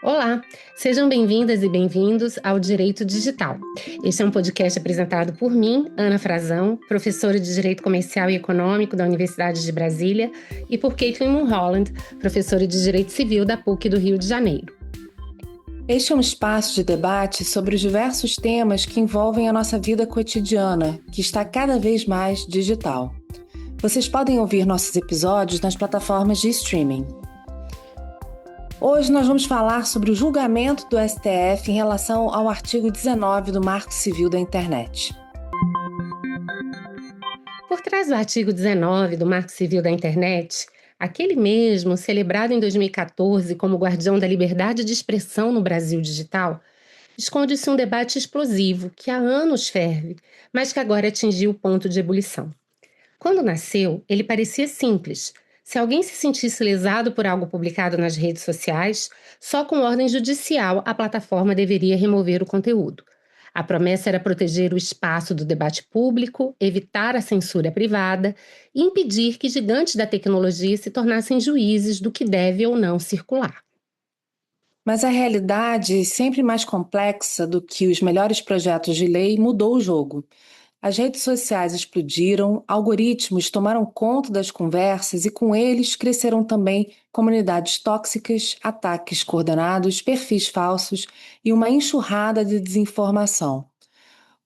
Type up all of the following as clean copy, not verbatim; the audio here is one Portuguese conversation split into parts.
Olá, sejam bem-vindas e bem-vindos ao Direito Digital. Este é um podcast apresentado por mim, Ana Frazão, professora de Direito Comercial e Econômico da Universidade de Brasília, e por Caitlin Mulholland, professora de Direito Civil da PUC do Rio de Janeiro. Este é um espaço de debate sobre os diversos temas que envolvem a nossa vida cotidiana, que está cada vez mais digital. Vocês podem ouvir nossos episódios nas plataformas de streaming. Hoje nós vamos falar sobre o julgamento do STF em relação ao artigo 19 do Marco Civil da Internet. Por trás do artigo 19 do Marco Civil da Internet, aquele mesmo celebrado em 2014 como guardião da liberdade de expressão no Brasil digital, esconde-se um debate explosivo que há anos ferve, mas que agora atingiu o ponto de ebulição. Quando nasceu, ele parecia simples. Se alguém se sentisse lesado por algo publicado nas redes sociais, só com ordem judicial a plataforma deveria remover o conteúdo. A promessa era proteger o espaço do debate público, evitar a censura privada e impedir que gigantes da tecnologia se tornassem juízes do que deve ou não circular. Mas a realidade, sempre mais complexa do que os melhores projetos de lei, mudou o jogo. As redes sociais explodiram, algoritmos tomaram conta das conversas e com eles cresceram também comunidades tóxicas, ataques coordenados, perfis falsos e uma enxurrada de desinformação.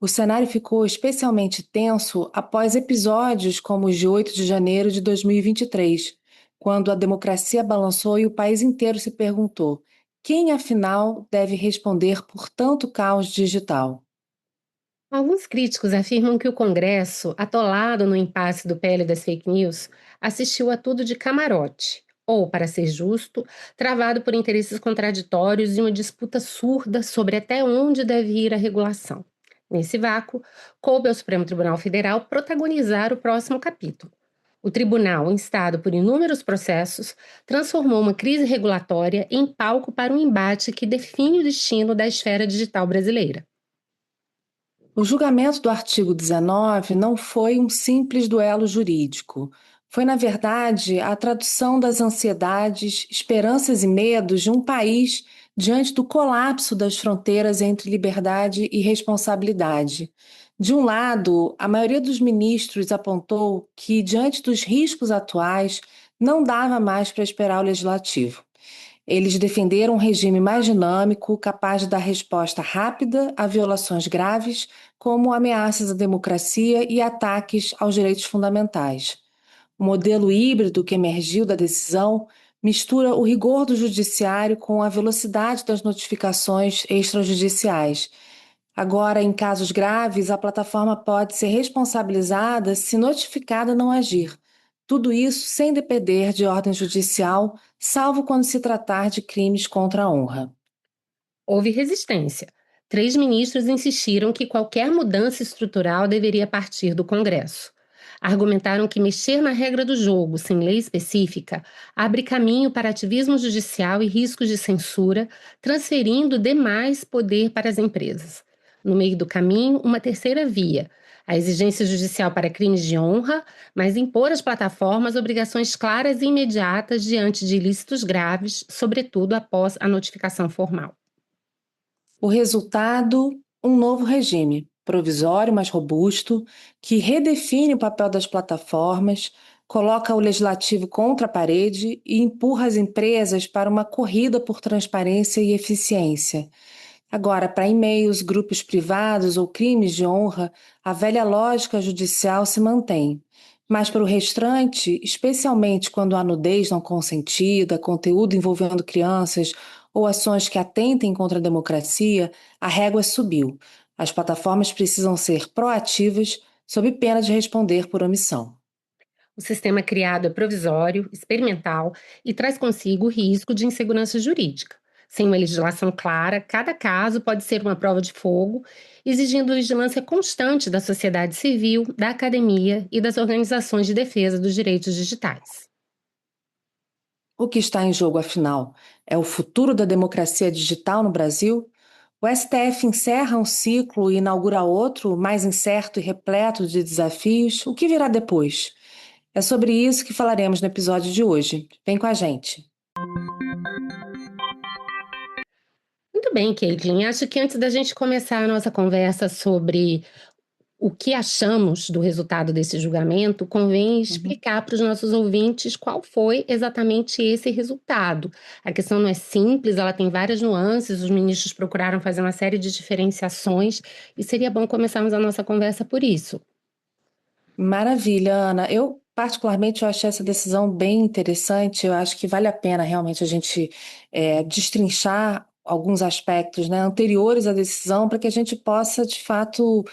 O cenário ficou especialmente tenso após episódios como os de 8 de janeiro de 2023, quando a democracia balançou e o país inteiro se perguntou: quem afinal deve responder por tanto caos digital? Alguns críticos afirmam que o Congresso, atolado no impasse do PL das fake news, assistiu a tudo de camarote, ou, para ser justo, travado por interesses contraditórios e uma disputa surda sobre até onde deve ir a regulação. Nesse vácuo, coube ao Supremo Tribunal Federal protagonizar o próximo capítulo. O tribunal, instado por inúmeros processos, transformou uma crise regulatória em palco para um embate que define o destino da esfera digital brasileira. O julgamento do artigo 19 não foi um simples duelo jurídico. Foi, na verdade, a tradução das ansiedades, esperanças e medos de um país diante do colapso das fronteiras entre liberdade e responsabilidade. De um lado, a maioria dos ministros apontou que, diante dos riscos atuais, não dava mais para esperar o legislativo. Eles defenderam um regime mais dinâmico, capaz de dar resposta rápida a violações graves, como ameaças à democracia e ataques aos direitos fundamentais. O modelo híbrido que emergiu da decisão mistura o rigor do judiciário com a velocidade das notificações extrajudiciais. Agora, em casos graves, a plataforma pode ser responsabilizada se notificada não agir. Tudo isso sem depender de ordem judicial, salvo quando se tratar de crimes contra a honra. Houve resistência. 3 ministros insistiram que qualquer mudança estrutural deveria partir do Congresso. Argumentaram que mexer na regra do jogo sem lei específica abre caminho para ativismo judicial e riscos de censura, transferindo demais poder para as empresas. No meio do caminho, uma terceira via, a exigência judicial para crimes de honra, mas impor às plataformas obrigações claras e imediatas diante de ilícitos graves, sobretudo após a notificação formal. O resultado, um novo regime, provisório, mas robusto, que redefine o papel das plataformas, coloca o legislativo contra a parede e empurra as empresas para uma corrida por transparência e eficiência. Agora, para e-mails, grupos privados ou crimes de honra, a velha lógica judicial se mantém. Mas para o restante, especialmente quando há nudez não consentida, conteúdo envolvendo crianças ou ações que atentem contra a democracia, a régua subiu. As plataformas precisam ser proativas, sob pena de responder por omissão. O sistema criado é provisório, experimental e traz consigo o risco de insegurança jurídica. Sem uma legislação clara, cada caso pode ser uma prova de fogo, exigindo vigilância constante da sociedade civil, da academia e das organizações de defesa dos direitos digitais. O que está em jogo, afinal, é o futuro da democracia digital no Brasil? O STF encerra um ciclo e inaugura outro, mais incerto e repleto de desafios. O que virá depois? É sobre isso que falaremos no episódio de hoje. Vem com a gente. Muito bem, Caitlin. Acho que antes da gente começar a nossa conversa sobre o que achamos do resultado desse julgamento, convém Uhum. explicar para os nossos ouvintes qual foi exatamente esse resultado. A questão não é simples, ela tem várias nuances, os ministros procuraram fazer uma série de diferenciações e seria bom começarmos a nossa conversa por isso. Maravilha, Ana. Particularmente, eu achei essa decisão bem interessante. Eu acho que vale a pena realmente a gente destrinchar alguns aspectos, né, anteriores à decisão para que a gente possa, de fato,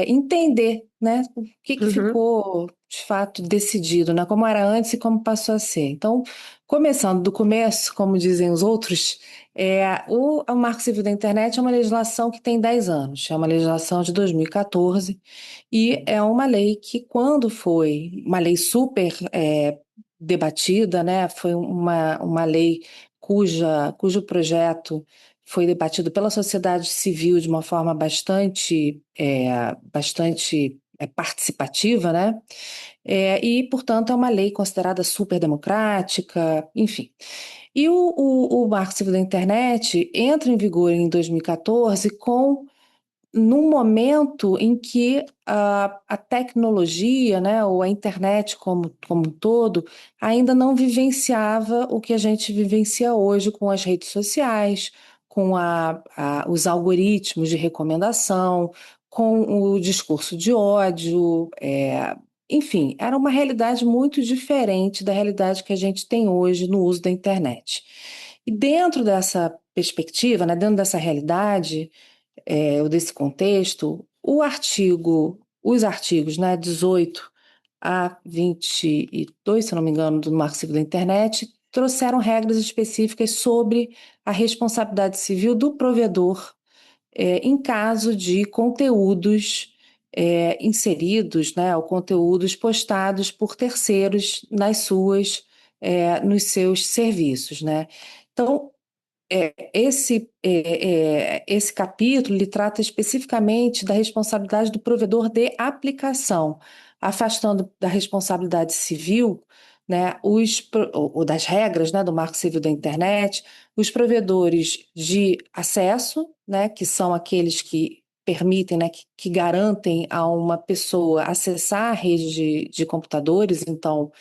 entender, né, o que Uhum. ficou, de fato, decidido, né, como era antes e como passou a ser. Então, começando do começo, como dizem os outros, o Marco Civil da Internet é uma legislação que tem 10 anos, é uma legislação de 2014. E é uma lei que, quando foi uma lei super debatida, né, foi uma lei cujo projeto foi debatido pela sociedade civil de uma forma bastante participativa, né? E, portanto, é uma lei considerada super democrática, enfim. E o Marco Civil da Internet entra em vigor em 2014 num momento em que a tecnologia, né, ou a internet como um todo, ainda não vivenciava o que a gente vivencia hoje com as redes sociais, com os algoritmos de recomendação, com o discurso de ódio, enfim, era uma realidade muito diferente da realidade que a gente tem hoje no uso da internet. E dentro dessa perspectiva, né, dentro dessa realidade, ou desse contexto, os artigos, né, 18 a 22, se eu não me engano, do Marco Civil da Internet, trouxeram regras específicas sobre a responsabilidade civil do provedor em caso de conteúdos inseridos, né, ou conteúdos postados por terceiros nos seus serviços, né? Então, esse capítulo ele trata especificamente da responsabilidade do provedor de aplicação, afastando da responsabilidade civil, né, ou das regras, né, do Marco Civil da Internet, os provedores de acesso, né, que são aqueles que permitem, né, que garantem a uma pessoa acessar a rede de computadores. Então,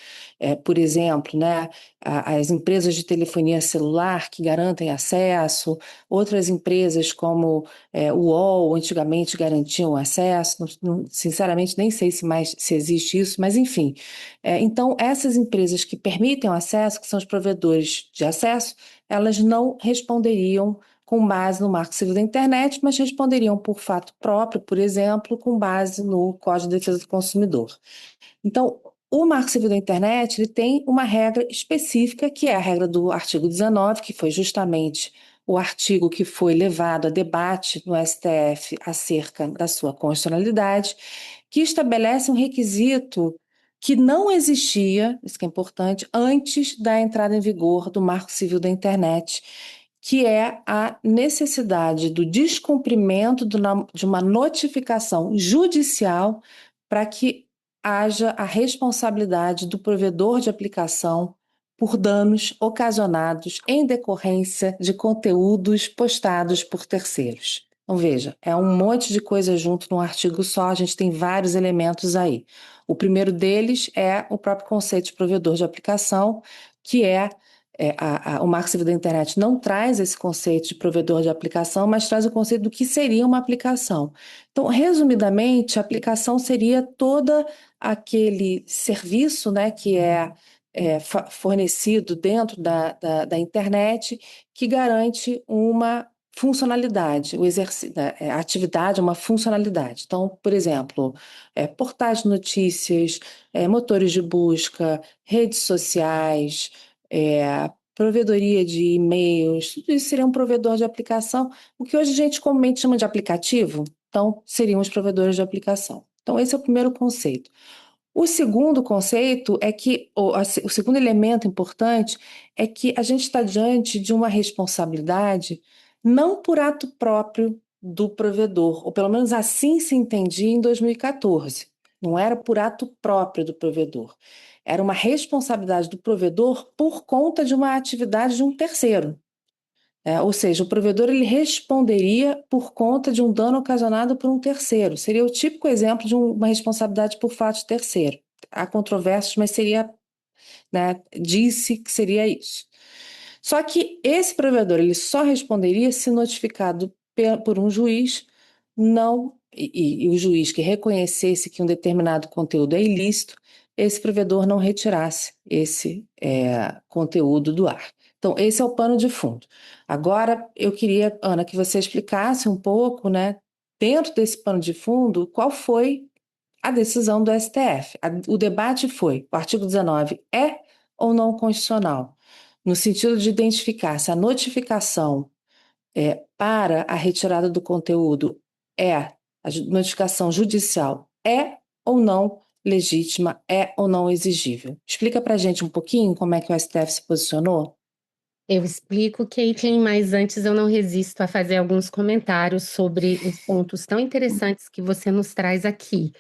por exemplo, né, as empresas de telefonia celular que garantem acesso, outras empresas como o UOL, antigamente garantiam acesso, sinceramente nem sei se existe isso, mas enfim. Então, essas empresas que permitem o acesso, que são os provedores de acesso, elas não responderiam com base no Marco Civil da Internet, mas responderiam por fato próprio, por exemplo, com base no Código de Defesa do Consumidor. Então, o Marco Civil da Internet ele tem uma regra específica, que é a regra do artigo 19, que foi justamente o artigo que foi levado a debate no STF acerca da sua constitucionalidade, que estabelece um requisito que não existia, isso que é importante, antes da entrada em vigor do Marco Civil da Internet, que é a necessidade do descumprimento de uma notificação judicial para que haja a responsabilidade do provedor de aplicação por danos ocasionados em decorrência de conteúdos postados por terceiros. Então, veja, é um monte de coisa junto num artigo só, a gente tem vários elementos aí. O primeiro deles é o próprio conceito de provedor de aplicação, que o Marco Civil da Internet não traz esse conceito de provedor de aplicação, mas traz o conceito do que seria uma aplicação. Então, resumidamente, a aplicação seria todo aquele serviço, né, que é fornecido dentro da internet que garante uma funcionalidade, a atividade é uma funcionalidade. Então, por exemplo, portais de notícias, motores de busca, redes sociais, provedoria de e-mails, tudo isso seria um provedor de aplicação, o que hoje a gente comumente chama de aplicativo. Então, seriam os provedores de aplicação. Então, esse é o primeiro conceito. O segundo conceito é que, o segundo elemento importante é que a gente está diante de uma responsabilidade não por ato próprio do provedor, ou pelo menos assim se entendia em 2014. não era por ato próprio do provedor. Era uma responsabilidade do provedor por conta de uma atividade de um terceiro. Ou seja, o provedor ele responderia por conta de um dano ocasionado por um terceiro. Seria o típico exemplo de uma responsabilidade por fato de terceiro. Há controvérsias, mas seria, né, disse que seria isso. Só que esse provedor ele só responderia se notificado por um juiz, não e o juiz que reconhecesse que um determinado conteúdo é ilícito, esse provedor não retirasse esse conteúdo do ar. Então, esse é o pano de fundo. Agora, eu queria, Ana, que você explicasse um pouco, né, dentro desse pano de fundo, qual foi a decisão do STF. O debate foi: o artigo 19 é ou não constitucional? No sentido de identificar se a notificação para a retirada do conteúdo a notificação judicial é ou não legítima, é ou não exigível. Explica para a gente um pouquinho como é que o STF se posicionou? Eu explico, Caitlin, mas antes eu não resisto a fazer alguns comentários sobre os pontos tão interessantes que você nos traz aqui.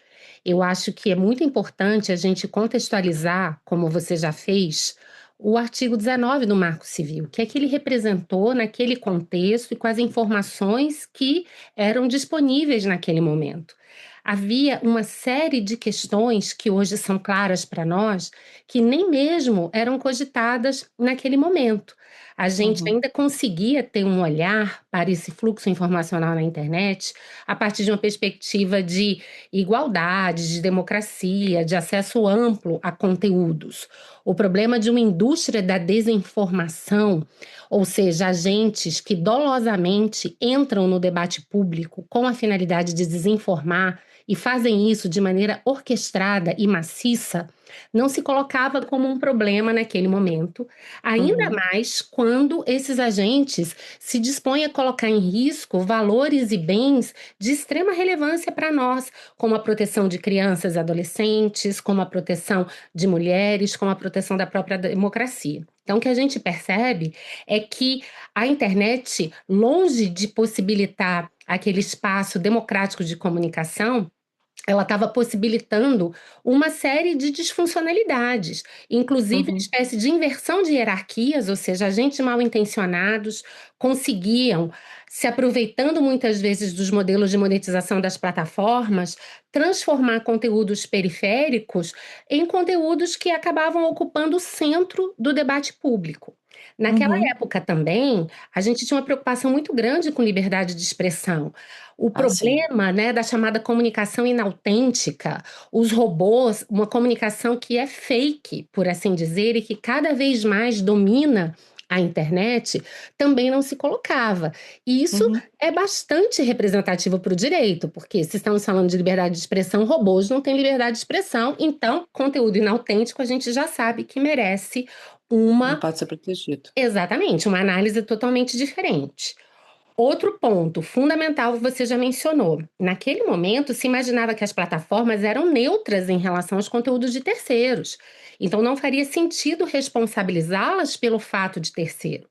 Eu acho que é muito importante a gente contextualizar, como você já fez, o artigo 19 do Marco Civil, que é que ele representou naquele contexto e com as informações que eram disponíveis naquele momento. Havia uma série de questões que hoje são claras para nós, que nem mesmo eram cogitadas naquele momento. A gente Uhum, ainda conseguia ter um olhar para esse fluxo informacional na internet a partir de uma perspectiva de igualdade, de democracia, de acesso amplo a conteúdos. O problema de uma indústria da desinformação, ou seja, agentes que dolosamente entram no debate público com a finalidade de desinformar e fazem isso de maneira orquestrada e maciça, não se colocava como um problema naquele momento, ainda uhum, mais quando esses agentes se dispõem a colocar em risco valores e bens de extrema relevância para nós, como a proteção de crianças e adolescentes, como a proteção de mulheres, como a proteção da própria democracia. Então, o que a gente percebe é que a internet, longe de possibilitar aquele espaço democrático de comunicação, ela estava possibilitando uma série de disfuncionalidades, inclusive uma uhum, espécie de inversão de hierarquias, ou seja, agentes mal intencionados conseguiam, se aproveitando muitas vezes dos modelos de monetização das plataformas, transformar conteúdos periféricos em conteúdos que acabavam ocupando o centro do debate público. Naquela uhum. época também, a gente tinha uma preocupação muito grande com liberdade de expressão. O Ah, sim. problema, né, da chamada comunicação inautêntica, os robôs, uma comunicação que é fake, por assim dizer, e que cada vez mais domina a internet, também não se colocava. E isso Uhum. é bastante representativo para o direito, porque se estamos falando de liberdade de expressão, robôs não têm liberdade de expressão, então conteúdo inautêntico a gente já sabe que merece Não uma, pode ser protegido. exatamente, uma análise totalmente diferente. Outro ponto fundamental que você já mencionou. Naquele momento, se imaginava que as plataformas eram neutras em relação aos conteúdos de terceiros. Então, não faria sentido responsabilizá-las pelo fato de terceiro.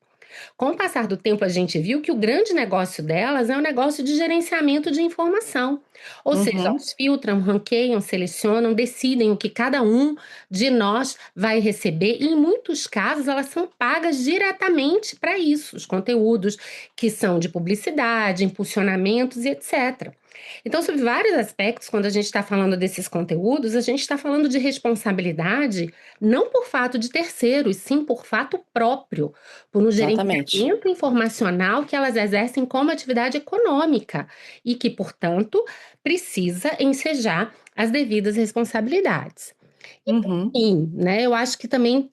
Com o passar do tempo, a gente viu que o grande negócio delas é o negócio de gerenciamento de informação. Ou seja, Uhum, elas filtram, ranqueiam, selecionam, decidem o que cada um de nós vai receber, e em muitos casos elas são pagas diretamente para isso, os conteúdos que são de publicidade, impulsionamentos e etc. Então, sob vários aspectos, quando a gente está falando desses conteúdos, a gente está falando de responsabilidade não por fato de terceiros, sim por fato próprio, por um exatamente. gerenciamento informacional que elas exercem como atividade econômica e que, portanto, precisa ensejar as devidas responsabilidades. E, por Uhum, fim, né, eu acho que também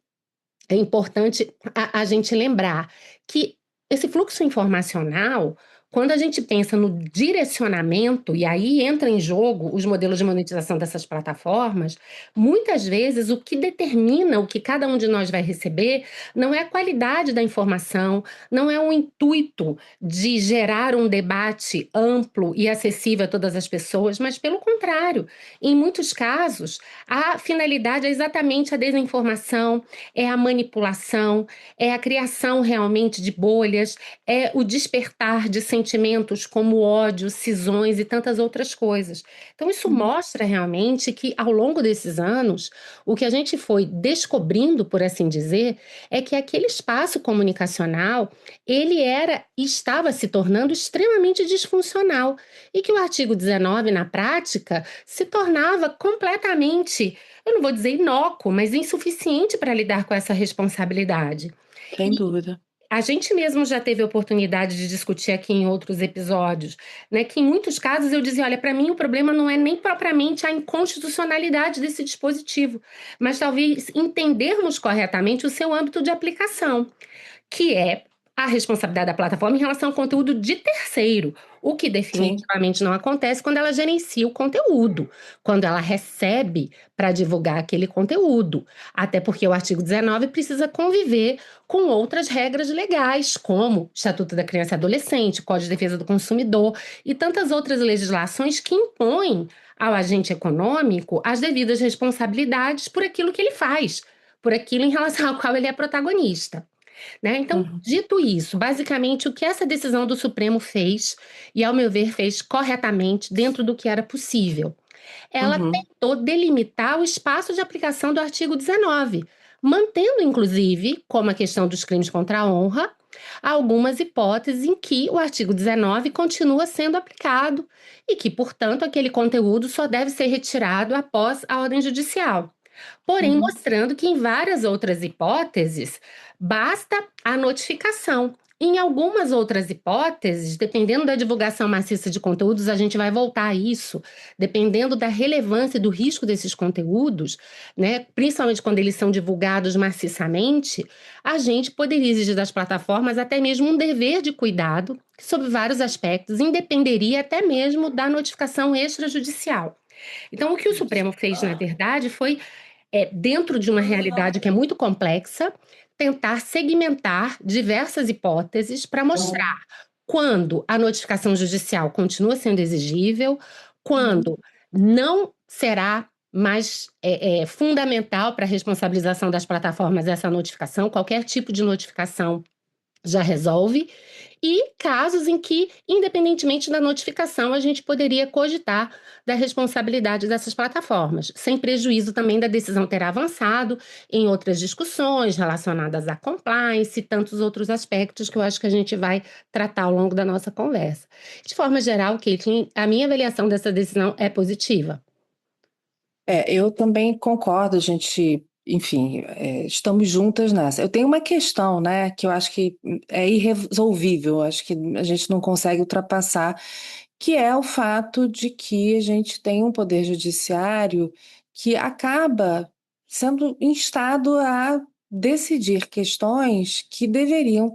é importante a gente lembrar que esse fluxo informacional, quando a gente pensa no direcionamento, e aí entra em jogo os modelos de monetização dessas plataformas, muitas vezes o que determina o que cada um de nós vai receber não é a qualidade da informação, não é o intuito de gerar um debate amplo e acessível a todas as pessoas, mas pelo contrário. contrário, em muitos casos, a finalidade é exatamente a desinformação, é a manipulação, é a criação realmente de bolhas, é o despertar de sentimentos como ódio, cisões e tantas outras coisas. Então, isso Uhum. mostra realmente que, ao longo desses anos, o que a gente foi descobrindo, por assim dizer, é que aquele espaço comunicacional, ele era e estava se tornando extremamente disfuncional e que o artigo 19, na prática, se tornava completamente, eu não vou dizer inócuo, mas insuficiente para lidar com essa responsabilidade. Sem dúvida. A gente mesmo já teve a oportunidade de discutir aqui em outros episódios, né, que em muitos casos eu dizia, olha, para mim o problema não é nem propriamente a inconstitucionalidade desse dispositivo, mas talvez entendermos corretamente o seu âmbito de aplicação, que é a responsabilidade da plataforma em relação ao conteúdo de terceiro, o que Sim. definitivamente não acontece quando ela gerencia o conteúdo, quando ela recebe para divulgar aquele conteúdo. Até porque o artigo 19 precisa conviver com outras regras legais, como Estatuto da Criança e Adolescente, Código de Defesa do Consumidor e tantas outras legislações que impõem ao agente econômico as devidas responsabilidades por aquilo que ele faz, por aquilo em relação ao qual ele é protagonista. Né? Então, Uhum. dito isso, basicamente o que essa decisão do Supremo fez, e ao meu ver fez corretamente dentro do que era possível, ela Uhum. tentou delimitar o espaço de aplicação do artigo 19, mantendo inclusive, como a questão dos crimes contra a honra, algumas hipóteses em que o artigo 19 continua sendo aplicado e que, portanto, aquele conteúdo só deve ser retirado após a ordem judicial. Porém, Uhum. mostrando que em várias outras hipóteses, basta a notificação. Em algumas outras hipóteses, dependendo da divulgação maciça de conteúdos, a gente vai voltar a isso, dependendo da relevância e do risco desses conteúdos, né, principalmente quando eles são divulgados maciçamente, a gente poderia exigir das plataformas até mesmo um dever de cuidado, que, sob vários aspectos, independeria até mesmo da notificação extrajudicial. Então, o que o Supremo fez, na verdade, foi dentro de uma realidade que é muito complexa, tentar segmentar diversas hipóteses para mostrar quando a notificação judicial continua sendo exigível, quando não será mais fundamental para a responsabilização das plataformas essa notificação, qualquer tipo de notificação já resolve, e casos em que, independentemente da notificação, a gente poderia cogitar da responsabilidade dessas plataformas, sem prejuízo também da decisão ter avançado em outras discussões relacionadas à compliance e tantos outros aspectos que eu acho que a gente vai tratar ao longo da nossa conversa. De forma geral, Caitlin, a minha avaliação dessa decisão é positiva. Eu também concordo, a gente, enfim, estamos juntas nessa. Eu tenho uma questão, né, que eu acho que é irresolvível, acho que a gente não consegue ultrapassar, que é o fato de que a gente tem um poder judiciário que acaba sendo instado a decidir questões que deveriam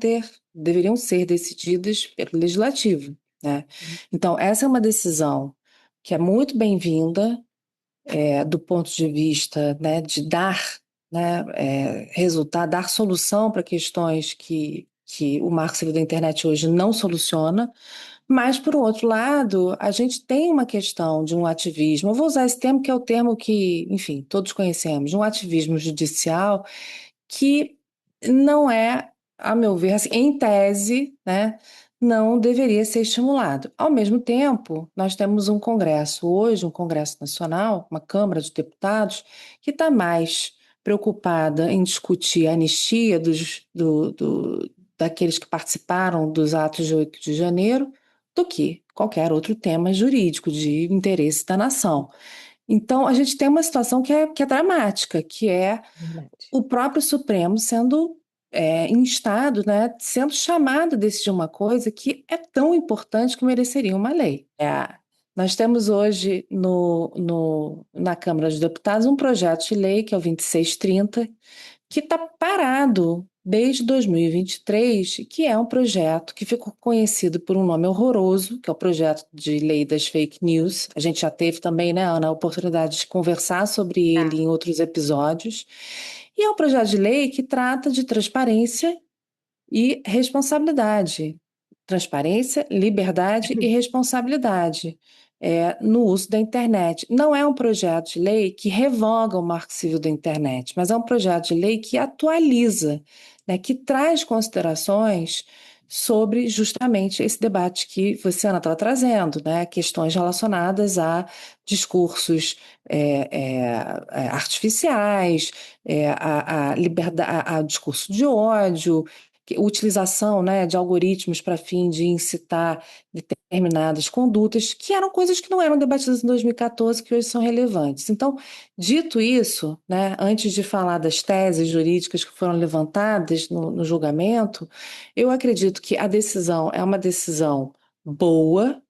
ser decididas pelo legislativo, né? Então, essa é uma decisão que é muito bem-vinda, do ponto de vista, né, de dar, né, resultado, dar solução para questões que o Marco Civil da Internet hoje não soluciona, mas, por outro lado, a gente tem uma questão de um ativismo, eu vou usar esse termo que é o termo que, enfim, todos conhecemos, de um ativismo judicial que não é, a meu ver, assim, em tese, né, não deveria ser estimulado. Ao mesmo tempo, nós temos um Congresso hoje, um Congresso Nacional, uma Câmara de Deputados, que está mais preocupada em discutir a anistia daqueles que participaram dos atos de 8 de janeiro do que qualquer outro tema jurídico de interesse da nação. Então, a gente tem uma situação que é dramática, que é Verdade. o próprio Supremo sendo instado, né, sendo chamado a decidir uma coisa que é tão importante que mereceria uma lei. Nós temos hoje na Câmara dos Deputados um projeto de lei, que é o 2630, que está parado desde 2023, que é um projeto que ficou conhecido por um nome horroroso, que é o projeto de lei das fake news. A gente já teve também, né, Ana, a oportunidade de conversar sobre ele em outros episódios. E é um projeto de lei que trata de transparência e responsabilidade. Transparência, liberdade e responsabilidade. no uso da internet. Não é um projeto de lei que revoga o Marco Civil da Internet, mas é um projeto de lei que atualiza, né, que traz considerações sobre justamente esse debate que você, Ana, estava trazendo, né, questões relacionadas a discursos artificiais, a liberdade, a discurso de ódio, utilização, né, de algoritmos para fim de incitar determinadas condutas, que eram coisas que não eram debatidas em 2014, que hoje são relevantes. Então, dito isso, né, antes de falar das teses jurídicas que foram levantadas no julgamento, eu acredito que a decisão é uma decisão boa,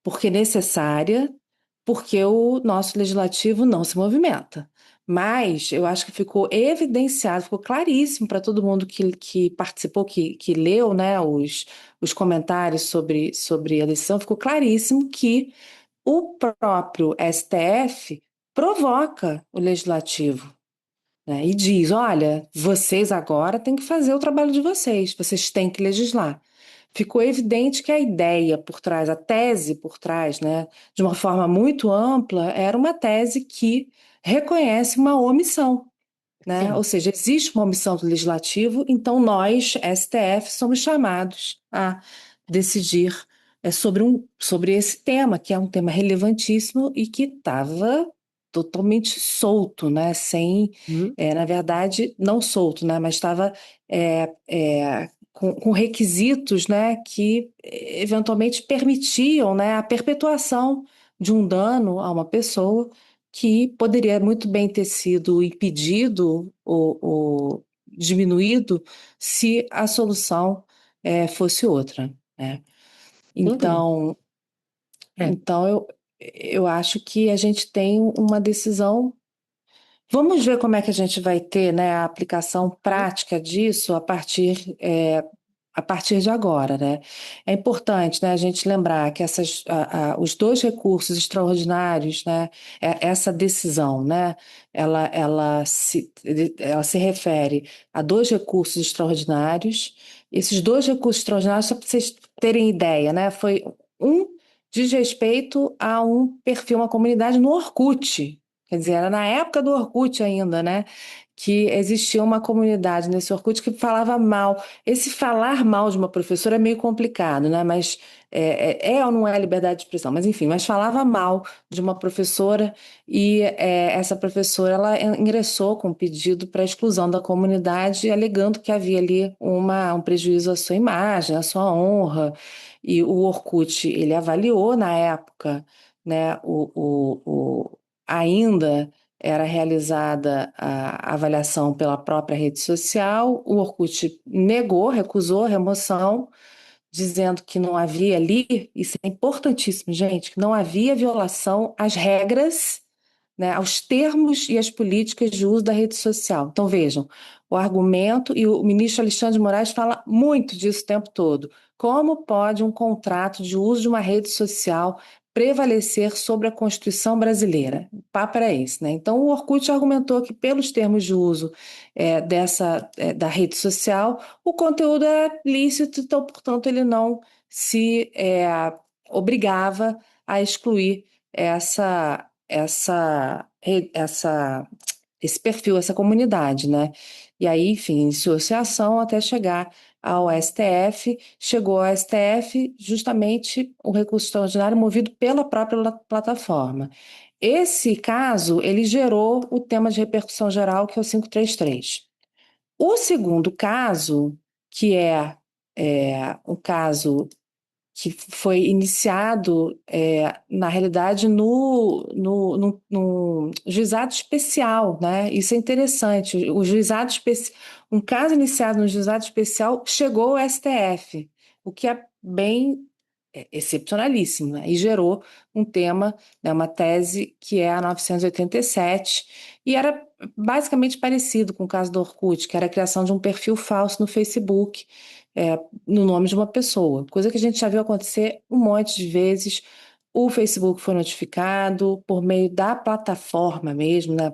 porque necessária, porque o nosso legislativo não se movimenta. Mas eu acho que ficou evidenciado, ficou claríssimo para todo mundo que participou, que leu, né, os comentários sobre a decisão, ficou claríssimo que o próprio STF provoca o legislativo, né, e diz: olha, vocês agora têm que fazer o trabalho de vocês, vocês têm que legislar. Ficou evidente que a ideia por trás, a tese por trás, né, de uma forma muito ampla, era uma tese que reconhece uma omissão, né? Sim. Ou seja, existe uma omissão do legislativo, então nós, STF, somos chamados a decidir sobre esse tema, que é um tema relevantíssimo e que estava totalmente solto, né? Sem, Uhum. na verdade, não solto, né? Mas estava com requisitos, né? Que eventualmente permitiam, né? A perpetuação de um dano a uma pessoa que poderia muito bem ter sido impedido ou diminuído se a solução fosse outra, né? Sem dúvida. Então, É. então eu acho que a gente tem uma decisão. Vamos ver como é que a gente vai ter, né, a aplicação Uhum. prática disso a partir de agora, né? É importante, né, a gente lembrar que os dois recursos extraordinários, né, essa decisão, né, ela se refere a dois recursos extraordinários. Esses dois recursos extraordinários, só para vocês terem ideia, né, foi um diz respeito a um perfil, uma comunidade no Orkut. Quer dizer, era na época do Orkut ainda, né? Que existia uma comunidade nesse Orkut que falava mal. Esse falar mal de uma professora é meio complicado, né? Mas ou não é liberdade de expressão? Mas enfim, mas falava mal de uma professora e essa professora ela ingressou com um pedido para exclusão da comunidade, alegando que havia ali um prejuízo à sua imagem, à sua honra. E o Orkut, ele avaliou na época, né, ainda era realizada a avaliação pela própria rede social. O Orkut negou, recusou a remoção, dizendo que não havia ali, isso é importantíssimo, gente, que não havia violação às regras, né, aos termos e às políticas de uso da rede social. Então, vejam, o argumento, e o ministro Alexandre de Moraes fala muito disso o tempo todo. Como pode um contrato de uso de uma rede social prevalecer sobre a Constituição brasileira? O papo era esse, né? Então, o Orkut argumentou que, pelos termos de uso da rede social, o conteúdo é lícito, então, portanto, ele não se obrigava a excluir essa, essa, essa, esse perfil, essa comunidade, né? E aí, enfim, iniciou-se a ação até chegar ao STF, chegou ao STF justamente o recurso extraordinário movido pela própria plataforma. Esse caso, ele gerou o tema de repercussão geral, que é o 533. O segundo caso, que um caso que foi iniciado, na realidade, no juizado especial, né? Isso é interessante. Um caso iniciado no juizado especial chegou ao STF, o que é bem excepcionalíssimo, né? E gerou um tema, né, uma tese que é a 987, e era basicamente parecido com o caso do Orkut, que era a criação de um perfil falso no Facebook, no nome de uma pessoa, coisa que a gente já viu acontecer um monte de vezes. O Facebook foi notificado por meio da plataforma mesmo, né?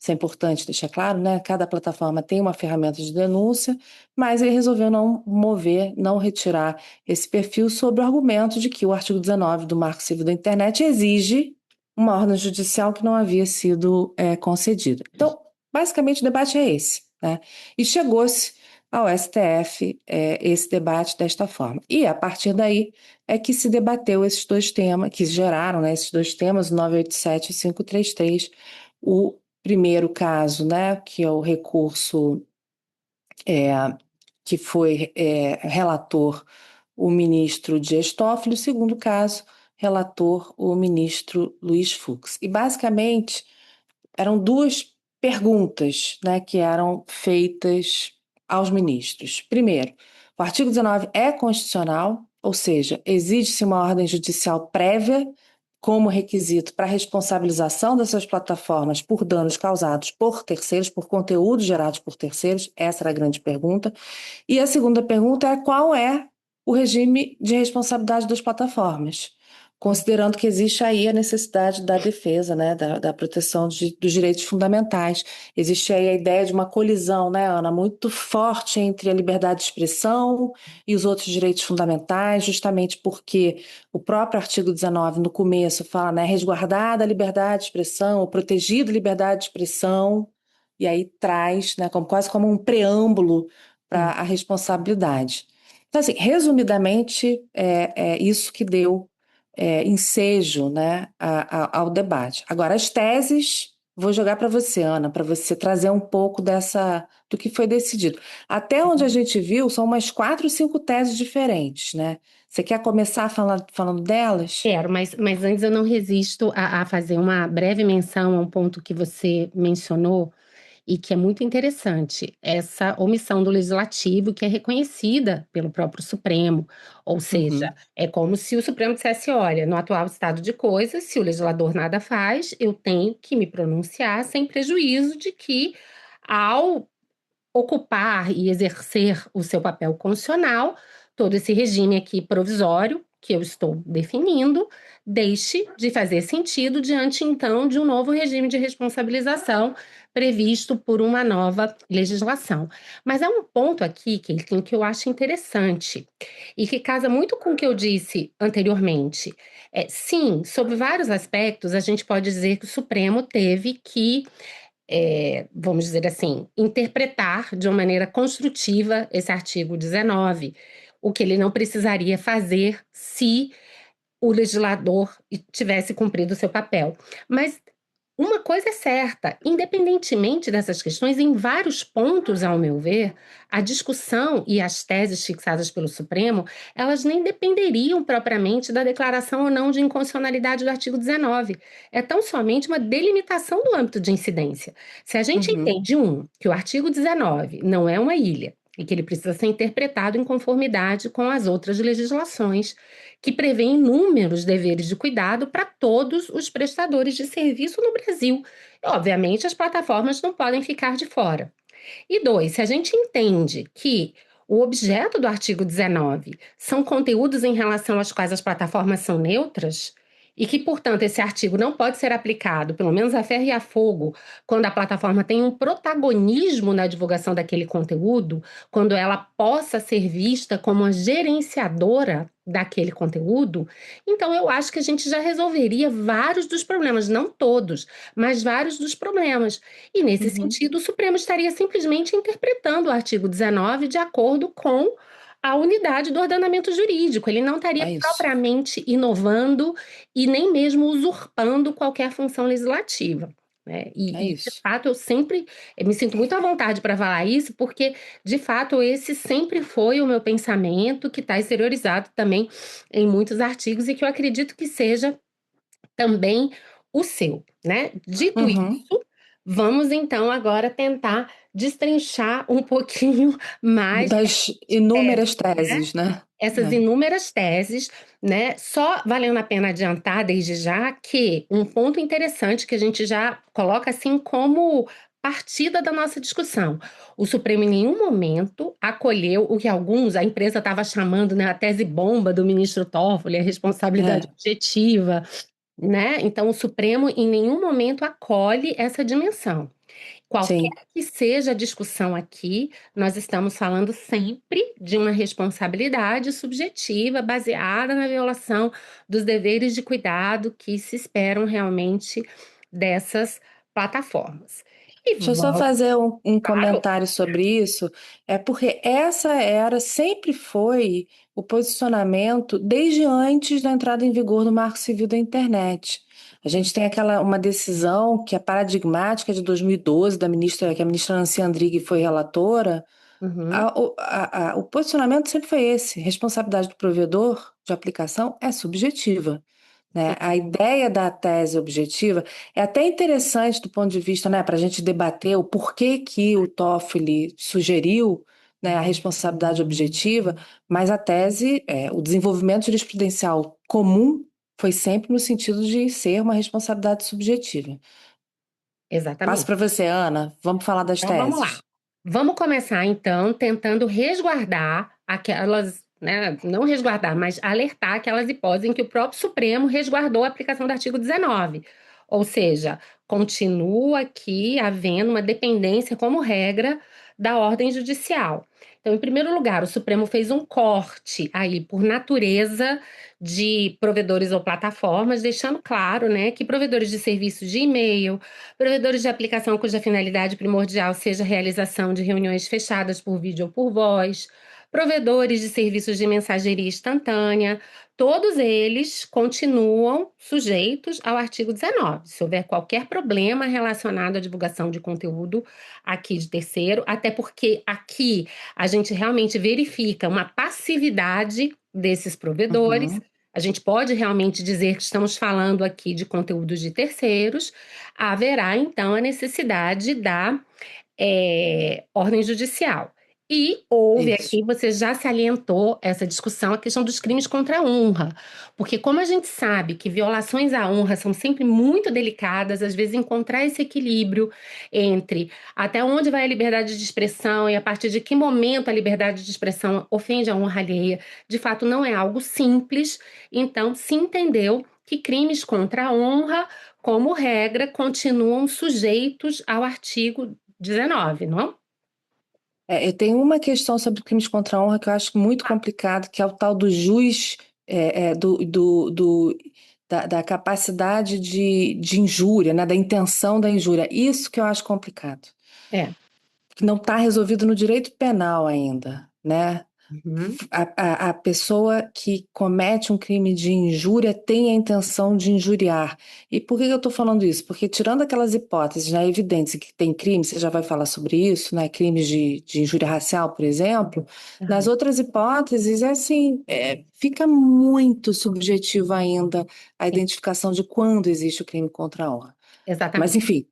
Isso é importante deixar claro, né? Cada plataforma tem uma ferramenta de denúncia, mas ele resolveu não mover, não retirar esse perfil sob o argumento de que o artigo 19 do Marco Civil da Internet exige uma ordem judicial que não havia sido concedida. Então, basicamente, o debate é esse, né? E chegou-se ao STF esse debate desta forma. E, a partir daí, é que se debateu esses dois temas, que geraram, né, esses dois temas, 987 e 533, o primeiro caso, né, que é o recurso é, que foi relator o ministro Dias Toffoli, o segundo caso, relator o ministro Luiz Fux. E, basicamente, eram duas perguntas, né, que eram feitas aos ministros. Primeiro, o artigo 19 é constitucional, ou seja, exige-se uma ordem judicial prévia como requisito para a responsabilização dessas plataformas por danos causados por terceiros, por conteúdos gerados por terceiros? Essa era a grande pergunta. E a segunda pergunta é qual é o regime de responsabilidade das plataformas, considerando que existe aí a necessidade da defesa, né, da proteção dos direitos fundamentais. Existe aí a ideia de uma colisão, né, Ana, muito forte entre a liberdade de expressão e os outros direitos fundamentais, justamente porque o próprio artigo 19, no começo, fala, né, resguardada a liberdade de expressão, ou protegida a liberdade de expressão, e aí traz, né, quase como um preâmbulo para a responsabilidade. Então, assim, resumidamente, é isso que deu ensejo, né, ao debate. Agora, as teses, vou jogar para você, Ana, para você trazer um pouco do que foi decidido. Até onde a gente viu, são umas 4 ou 5 teses diferentes, né? Você quer começar falando delas? Quero, mas antes eu não resisto a fazer uma breve menção a um ponto que você mencionou e que é muito interessante, essa omissão do legislativo que é reconhecida pelo próprio Supremo. Ou seja, Uhum, é como se o Supremo dissesse: olha, no atual estado de coisas, se o legislador nada faz, eu tenho que me pronunciar sem prejuízo de que, ao ocupar e exercer o seu papel constitucional, todo esse regime aqui provisório que eu estou definindo deixe de fazer sentido diante então de um novo regime de responsabilização previsto por uma nova legislação. Mas há um ponto aqui, que eu acho interessante e que casa muito com o que eu disse anteriormente. Sim, sob vários aspectos, a gente pode dizer que o Supremo teve que vamos dizer assim, interpretar de uma maneira construtiva esse artigo 19, o que ele não precisaria fazer se o legislador tivesse cumprido o seu papel. Mas uma coisa é certa, independentemente dessas questões, em vários pontos, ao meu ver, a discussão e as teses fixadas pelo Supremo, elas nem dependeriam propriamente da declaração ou não de inconstitucionalidade do artigo 19. É tão somente uma delimitação do âmbito de incidência. Se a gente uhum, entende, que o artigo 19 não é uma ilha e que ele precisa ser interpretado em conformidade com as outras legislações que prevê inúmeros deveres de cuidado para todos os prestadores de serviço no Brasil. E, obviamente, as plataformas não podem ficar de fora. E dois, se a gente entende que o objeto do artigo 19 são conteúdos em relação aos quais as plataformas são neutras, e que, portanto, esse artigo não pode ser aplicado, pelo menos a ferro e a fogo, quando a plataforma tem um protagonismo na divulgação daquele conteúdo, quando ela possa ser vista como a gerenciadora daquele conteúdo, então eu acho que a gente já resolveria vários dos problemas, não todos, mas vários dos problemas. E, nesse uhum. sentido, o Supremo estaria simplesmente interpretando o artigo 19 de acordo com a unidade do ordenamento jurídico. Ele não estaria É isso, propriamente inovando e nem mesmo usurpando qualquer função legislativa. Né? é De isso. fato, eu me sinto muito à vontade para falar isso, porque, de fato, esse sempre foi o meu pensamento, que está exteriorizado também em muitos artigos e que eu acredito que seja também o seu, né? Dito Uhum. isso, vamos então agora tentar destrinchar um pouquinho mais, Das inúmeras né, teses, né? essas É. inúmeras teses, né? Só valendo a pena adiantar desde já que um ponto interessante que a gente já coloca assim como partida da nossa discussão. O Supremo em nenhum momento acolheu o que a empresa estava chamando, né, a tese bomba do ministro Toffoli, a responsabilidade É. objetiva, né? Então, o Supremo em nenhum momento acolhe essa dimensão. Qualquer Sim. que seja a discussão aqui, nós estamos falando sempre de uma responsabilidade subjetiva baseada na violação dos deveres de cuidado que se esperam realmente dessas plataformas. E Deixa eu só vamos, fazer um claro. comentário sobre isso. É porque essa era, sempre foi o posicionamento desde antes da entrada em vigor do Marco Civil da Internet. A gente tem uma decisão que é paradigmática de 2012, que a ministra Nancy Andrighi foi relatora. Uhum, O posicionamento sempre foi esse: responsabilidade do provedor de aplicação é subjetiva, né? A ideia da tese objetiva é até interessante do ponto de vista, né, para a gente debater o porquê que o Toffoli sugeriu, né, a responsabilidade objetiva, mas a tese, o desenvolvimento jurisprudencial comum foi sempre no sentido de ser uma responsabilidade subjetiva. Passo exatamente. para você, Ana. Vamos falar das Então vamos lá. teses. Vamos começar então tentando resguardar aquelas, né, não resguardar, mas alertar aquelas hipóteses em que o próprio Supremo resguardou a aplicação do artigo 19. Ou seja, continua aqui havendo uma dependência como regra da ordem judicial. Então, em primeiro lugar, o Supremo fez um corte aí por natureza de provedores ou plataformas, deixando claro, né, que provedores de serviços de e-mail, provedores de aplicação cuja finalidade primordial seja a realização de reuniões fechadas por vídeo ou por voz, provedores de serviços de mensageria instantânea, todos eles continuam sujeitos ao artigo 19. Se houver qualquer problema relacionado à divulgação de conteúdo aqui de terceiro, até porque aqui a gente realmente verifica uma passividade desses provedores. Uhum. A gente pode realmente dizer que estamos falando aqui de conteúdos de terceiros, haverá então a necessidade da ordem judicial. E houve Isso. aqui, você já salientou essa discussão, a questão dos crimes contra a honra. Porque, como a gente sabe que violações à honra são sempre muito delicadas, às vezes encontrar esse equilíbrio entre até onde vai a liberdade de expressão e a partir de que momento a liberdade de expressão ofende a honra alheia, de fato não é algo simples. Então, se entendeu que crimes contra a honra, como regra, continuam sujeitos ao artigo 19, não? Eu tenho uma questão sobre crimes contra a honra que eu acho muito complicado, que é o tal do jus, da capacidade de injúria, né, da intenção da injúria. Isso que eu acho complicado, É. que não está resolvido no direito penal ainda, né? Uhum. A pessoa que comete um crime de injúria tem a intenção de injuriar. E por que eu estou falando isso? Porque tirando aquelas hipóteses, né, evidentes que tem crime, você já vai falar sobre isso, né, crimes de injúria racial, por exemplo, nas Aham. outras hipóteses, fica muito subjetivo ainda a É, identificação de quando existe o crime contra a honra. Mas, exatamente. enfim,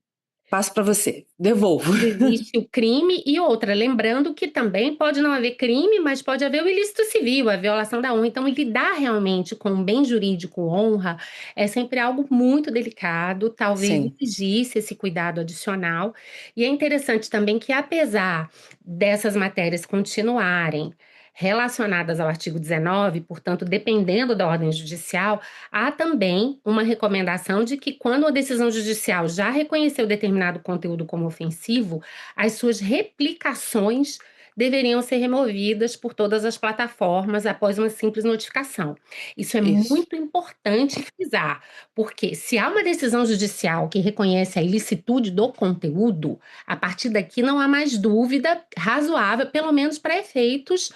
passo para você. Devolvo. Existe o crime e outra, lembrando que também pode não haver crime, mas pode haver o ilícito civil, a violação da honra. Então, lidar realmente com o bem jurídico honra é sempre algo muito delicado, talvez Sim. exigisse esse cuidado adicional. E é interessante também que, apesar dessas matérias continuarem relacionadas ao artigo 19, portanto, dependendo da ordem judicial, há também uma recomendação de que, quando a decisão judicial já reconheceu determinado conteúdo como ofensivo, as suas replicações deveriam ser removidas por todas as plataformas após uma simples notificação. Isso é Isso. muito importante frisar, porque se há uma decisão judicial que reconhece a ilicitude do conteúdo, a partir daqui não há mais dúvida razoável, pelo menos para efeitos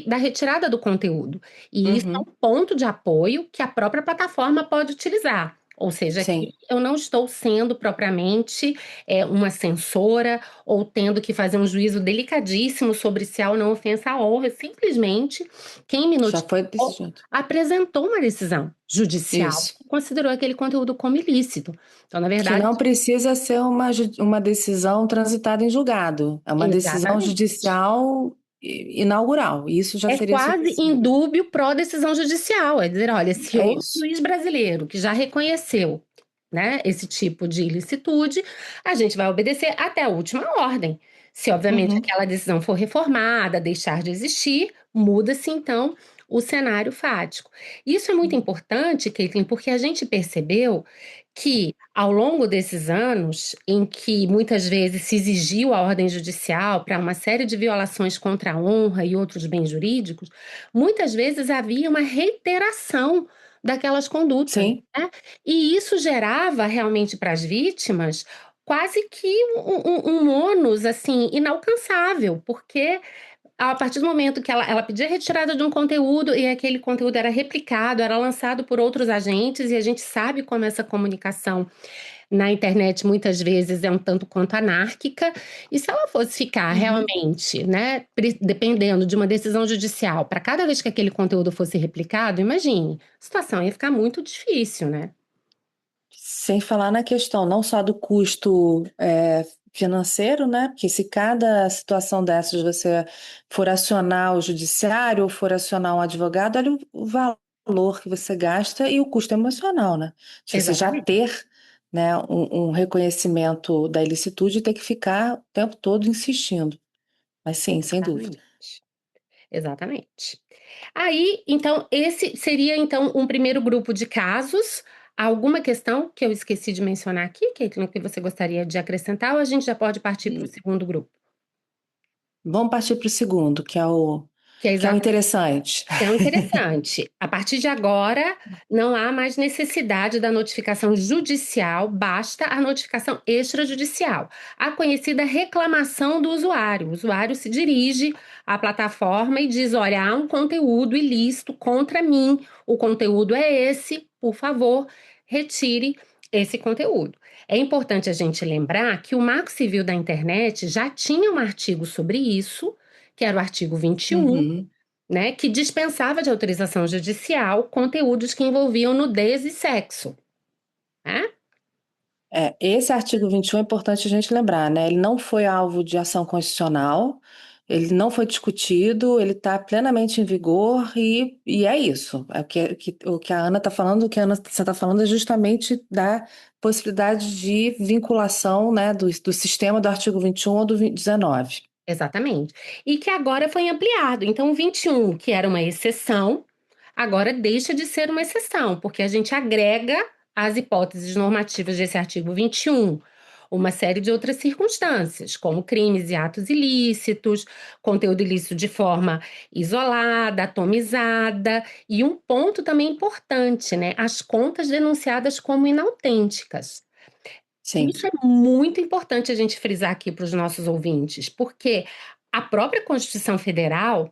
da retirada do conteúdo. E isso é um Uhum. ponto de apoio que a própria plataforma pode utilizar. Ou seja, aqui Sim. eu não estou sendo propriamente uma censora ou tendo que fazer um juízo delicadíssimo sobre se há ou não ofensa à honra. Simplesmente, quem me Já foi desse notificou jeito. apresentou uma decisão judicial Isso. que considerou aquele conteúdo como ilícito. Então, na Que verdade, não precisa ser uma decisão transitada em julgado. É uma decisão exatamente. judicial inaugural. Isso já É seria quase suficiente. indúbio pró-decisão judicial. É dizer, olha, se É houve um isso. juiz brasileiro que já reconheceu, né, esse tipo de ilicitude, a gente vai obedecer até a última ordem. Se, obviamente, Uhum. aquela decisão for reformada, deixar de existir, muda-se, então, o cenário fático. Isso é muito importante, Caitlin, porque a gente percebeu que, ao longo desses anos, em que muitas vezes se exigiu a ordem judicial para uma série de violações contra a honra e outros bens jurídicos, muitas vezes havia uma reiteração daquelas condutas, Sim. né? E isso gerava realmente para as vítimas quase que um ônus assim inalcançável, porque a partir do momento que ela pedia retirada de um conteúdo e aquele conteúdo era replicado, era lançado por outros agentes, e a gente sabe como essa comunicação na internet muitas vezes é um tanto quanto anárquica, e se ela fosse ficar Uhum. realmente, né, dependendo de uma decisão judicial para cada vez que aquele conteúdo fosse replicado, imagine, a situação ia ficar muito difícil, né? Sem falar na questão não só do custo financeiro, né? Porque se cada situação dessas você for acionar o judiciário ou for acionar um advogado, olha o valor que você gasta e o custo emocional, né? De você já Exatamente, ter, né, um reconhecimento da ilicitude e ter que ficar o tempo todo insistindo. Mas sim, sem dúvida. exatamente, exatamente. Aí, então, esse seria então um primeiro grupo de casos. Alguma questão que eu esqueci de mencionar aqui, Caitlin, que você gostaria de acrescentar, ou a gente já pode partir para o segundo grupo? Vamos partir para o segundo, Que é que é o exatamente interessante. que é o interessante. A partir de agora, não há mais necessidade da notificação judicial, basta a notificação extrajudicial, a conhecida reclamação do usuário. O usuário se dirige à plataforma e diz: olha, há um conteúdo ilícito contra mim, o conteúdo é esse, por favor, retire esse conteúdo. É importante a gente lembrar que o Marco Civil da Internet já tinha um artigo sobre isso, que era o artigo 21, Uhum. né, que dispensava de autorização judicial conteúdos que envolviam nudez e sexo, né? Esse artigo 21 é importante a gente lembrar, né? Ele não foi alvo de ação constitucional, ele não foi discutido, ele está plenamente em vigor e é isso. O que a Ana está falando, o que a Ana está falando é justamente da possibilidade de vinculação, né, do sistema do artigo 21 ou do 19. Exatamente. E que agora foi ampliado. Então, o 21, que era uma exceção, agora deixa de ser uma exceção, porque a gente agrega às hipóteses normativas desse artigo 21 uma série de outras circunstâncias, como crimes e atos ilícitos, conteúdo ilícito de forma isolada, atomizada, e um ponto também importante, né? As contas denunciadas como inautênticas. Sim. Isso é muito importante a gente frisar aqui para os nossos ouvintes, porque a própria Constituição Federal,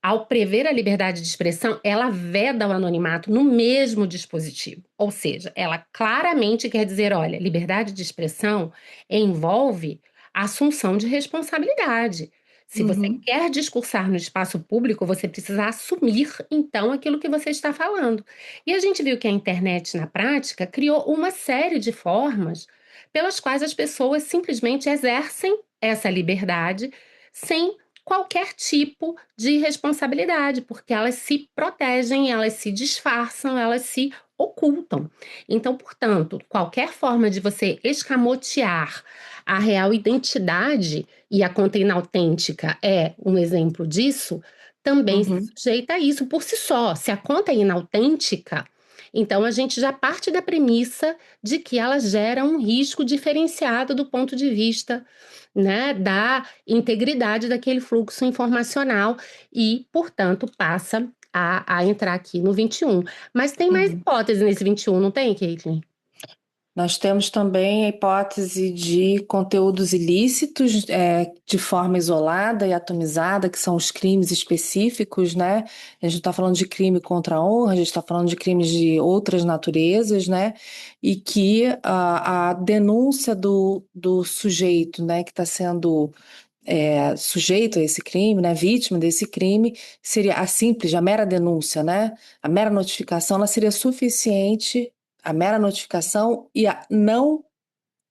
ao prever a liberdade de expressão, ela veda o anonimato no mesmo dispositivo. Ou seja, ela claramente quer dizer: olha, liberdade de expressão envolve a assunção de responsabilidade. Se você Uhum. quer discursar no espaço público, você precisa assumir, então, aquilo que você está falando. E a gente viu que a internet, na prática, criou uma série de formas pelas quais as pessoas simplesmente exercem essa liberdade sem qualquer tipo de responsabilidade, porque elas se protegem, elas se disfarçam, elas se ocultam. Então, portanto, qualquer forma de você escamotear a real identidade, e a conta inautêntica é um exemplo disso, também se Uhum. sujeita a isso por si só. Se a conta é inautêntica, então a gente já parte da premissa de que ela gera um risco diferenciado do ponto de vista, né, da integridade daquele fluxo informacional e, portanto, passa a entrar aqui no 21. Mas tem mais Uhum. hipóteses nesse 21, não tem, Caitlin? Nós temos também a hipótese de conteúdos ilícitos, de forma isolada e atomizada, que são os crimes específicos, né? A gente não está falando de crime contra a honra, a gente está falando de crimes de outras naturezas, né? E que a denúncia do sujeito, né, que está sendo sujeito a esse crime, né, vítima desse crime, seria a simples, a mera denúncia, né? A mera notificação, ela seria suficiente, a mera notificação e a não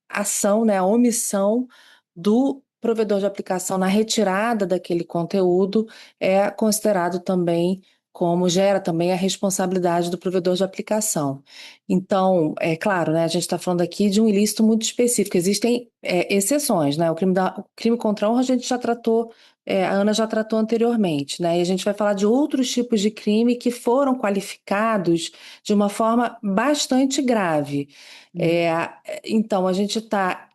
ação, né, a omissão do provedor de aplicação na retirada daquele conteúdo é considerado também como gera também a responsabilidade do provedor de aplicação. Então, é claro, né, a gente está falando aqui de um ilícito muito específico, existem exceções, né? O crime contra a honra a gente já tratou, a Ana já tratou anteriormente, né? E a gente vai falar de outros tipos de crime que foram qualificados de uma forma bastante grave. Hum. É, então, a gente está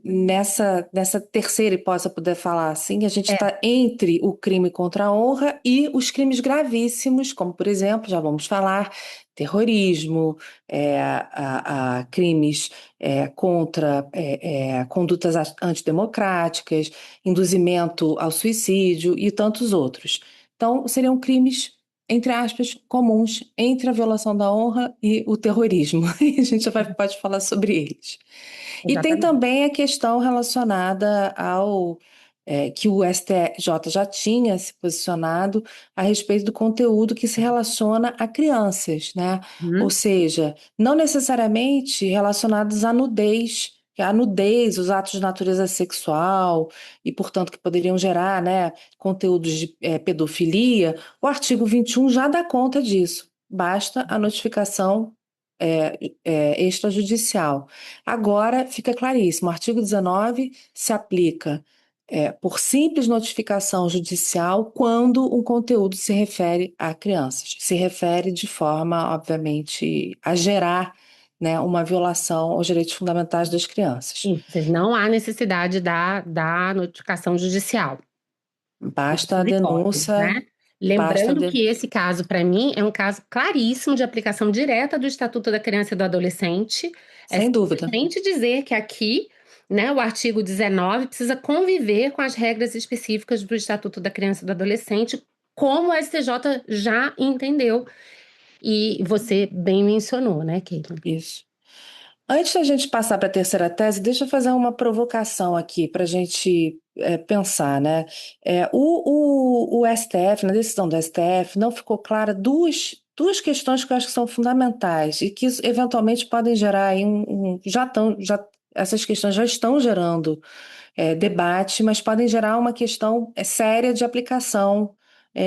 nessa terceira hipótese, se eu puder falar assim, a gente É. está entre o crime contra a honra e os crimes gravíssimos, como, por exemplo, já vamos falar, terrorismo, crimes contra condutas antidemocráticas, induzimento ao suicídio e tantos outros. Então, seriam crimes, entre aspas, comuns entre a violação da honra e o terrorismo. E a gente pode falar sobre eles. E tem Exatamente. também a questão relacionada ao que o STJ já tinha se posicionado a respeito do conteúdo que se relaciona a crianças, né? Ou Uhum. seja, não necessariamente relacionados à nudez, que a nudez, os atos de natureza sexual e, portanto, que poderiam gerar, né, conteúdos de pedofilia. O artigo 21 já dá conta disso. Basta a notificação extrajudicial. Agora fica claríssimo: o artigo 19 se aplica por simples notificação judicial quando um conteúdo se refere a crianças. Se refere de forma, obviamente, a gerar, né, uma violação aos direitos fundamentais das crianças. Isso, ou seja, não há necessidade da notificação judicial Basta a nessas hipóteses, denúncia, né? basta a Lembrando de... que esse caso, para mim, é um caso claríssimo de aplicação direta do Estatuto da Criança e do Adolescente. É Sem dúvida. simplesmente dizer que aqui, né, o artigo 19 precisa conviver com as regras específicas do Estatuto da Criança e do Adolescente, como o STJ já entendeu. E você bem mencionou, né, Caitlin? Isso. Antes da gente passar para a terceira tese, deixa eu fazer uma provocação aqui para a gente pensar, né? O STF, na decisão do STF, não ficou clara duas questões que eu acho que são fundamentais e que eventualmente podem gerar aí essas questões já estão gerando debate, mas podem gerar uma questão séria de aplicação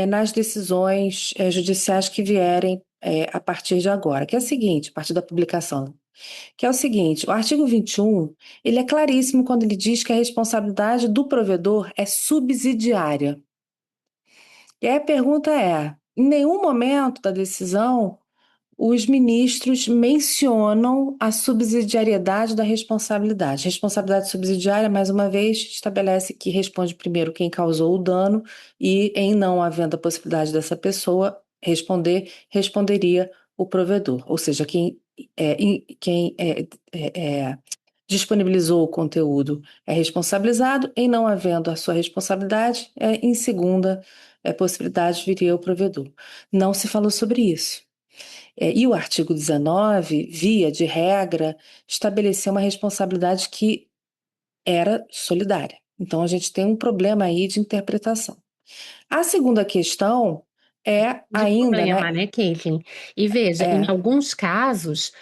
nas decisões judiciais que vierem a partir de agora, que é o seguinte, a partir da publicação, que é o seguinte: o artigo 21, ele é claríssimo quando ele diz que a responsabilidade do provedor é subsidiária. E aí a pergunta é: em nenhum momento da decisão os ministros mencionam a subsidiariedade da responsabilidade. Responsabilidade subsidiária, mais uma vez, estabelece que responde primeiro quem causou o dano e, em não havendo a possibilidade dessa pessoa responderia o provedor, ou seja, quem disponibilizou o conteúdo é responsabilizado, em não havendo a sua responsabilidade, em segunda possibilidade viria o provedor. Não se falou sobre isso. E o artigo 19, via de regra, estabeleceu uma responsabilidade que era solidária. Então, a gente tem um problema aí de interpretação. A segunda questão é De ainda, problema, né? né, Caitlin? E veja, em É, alguns casos,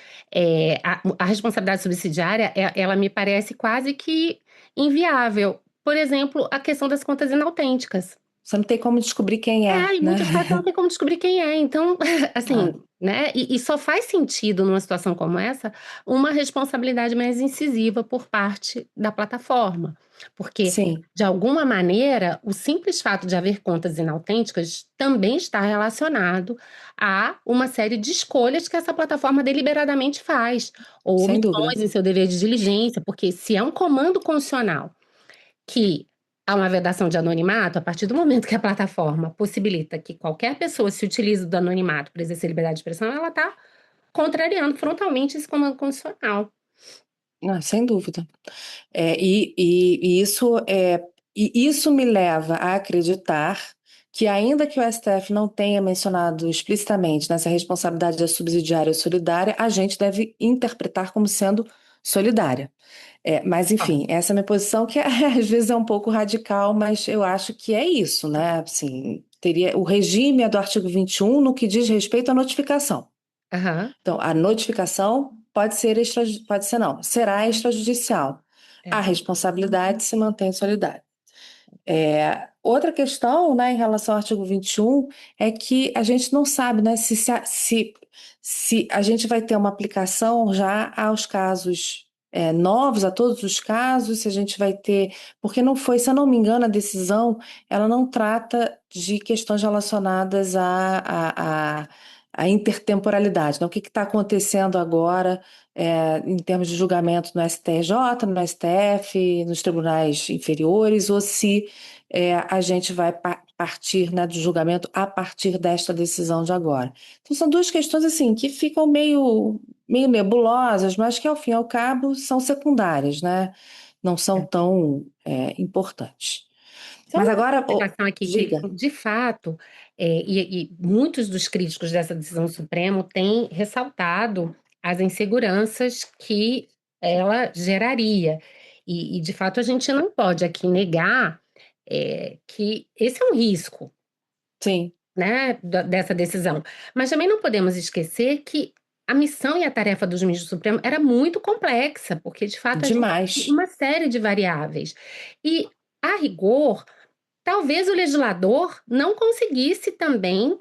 a responsabilidade subsidiária, ela me parece quase que inviável. Por exemplo, a questão das contas inautênticas. você não tem como descobrir quem é, Em né? muitos casos você não tem como descobrir quem é. Então, assim, né? E só faz sentido numa situação como essa uma responsabilidade mais incisiva por parte da plataforma. Porque, Sim, de alguma maneira, o simples fato de haver contas inautênticas também está relacionado a uma série de escolhas que essa plataforma deliberadamente faz, ou sem dúvida. omissões em seu dever de diligência, porque se é um comando constitucional que há uma vedação de anonimato, a partir do momento que a plataforma possibilita que qualquer pessoa se utilize do anonimato para exercer liberdade de expressão, ela está contrariando frontalmente esse comando constitucional. Sem dúvida. E isso me leva a acreditar que, ainda que o STF não tenha mencionado explicitamente nessa responsabilidade da subsidiária ou solidária, a gente deve interpretar como sendo solidária. Mas, enfim, essa é a minha posição, que às vezes é um pouco radical, mas eu acho que é isso, né? Assim, teria o regime é do artigo 21 no que diz respeito à notificação. Aham. Então, a notificação pode ser não, será extrajudicial. A É. responsabilidade se mantém solidária. Outra questão, né, em relação ao artigo 21 é que a gente não sabe, né, se a gente vai ter uma aplicação já aos casos novos, a todos os casos, se a gente vai ter. Porque não foi, se eu não me engano, a decisão ela não trata de questões relacionadas à intertemporalidade, né? O que está acontecendo agora em termos de julgamento no STJ, no STF, nos tribunais inferiores, ou se a gente vai partir, né, do julgamento a partir desta decisão de agora. Então, são duas questões assim que ficam meio nebulosas, mas que, ao fim e ao cabo, são secundárias, né? Não são É. tão importantes. Só Mas uma agora, observação aqui que, diga. de fato, e muitos dos críticos dessa decisão do Supremo têm ressaltado as inseguranças que ela geraria. De fato, a gente não pode aqui negar que esse é um risco, Sim, né, dessa decisão. Mas também não podemos esquecer que a missão e a tarefa dos ministros do Supremo era muito complexa, porque, de fato, a gente tem demais. uma série de variáveis. E, a rigor, talvez o legislador não conseguisse também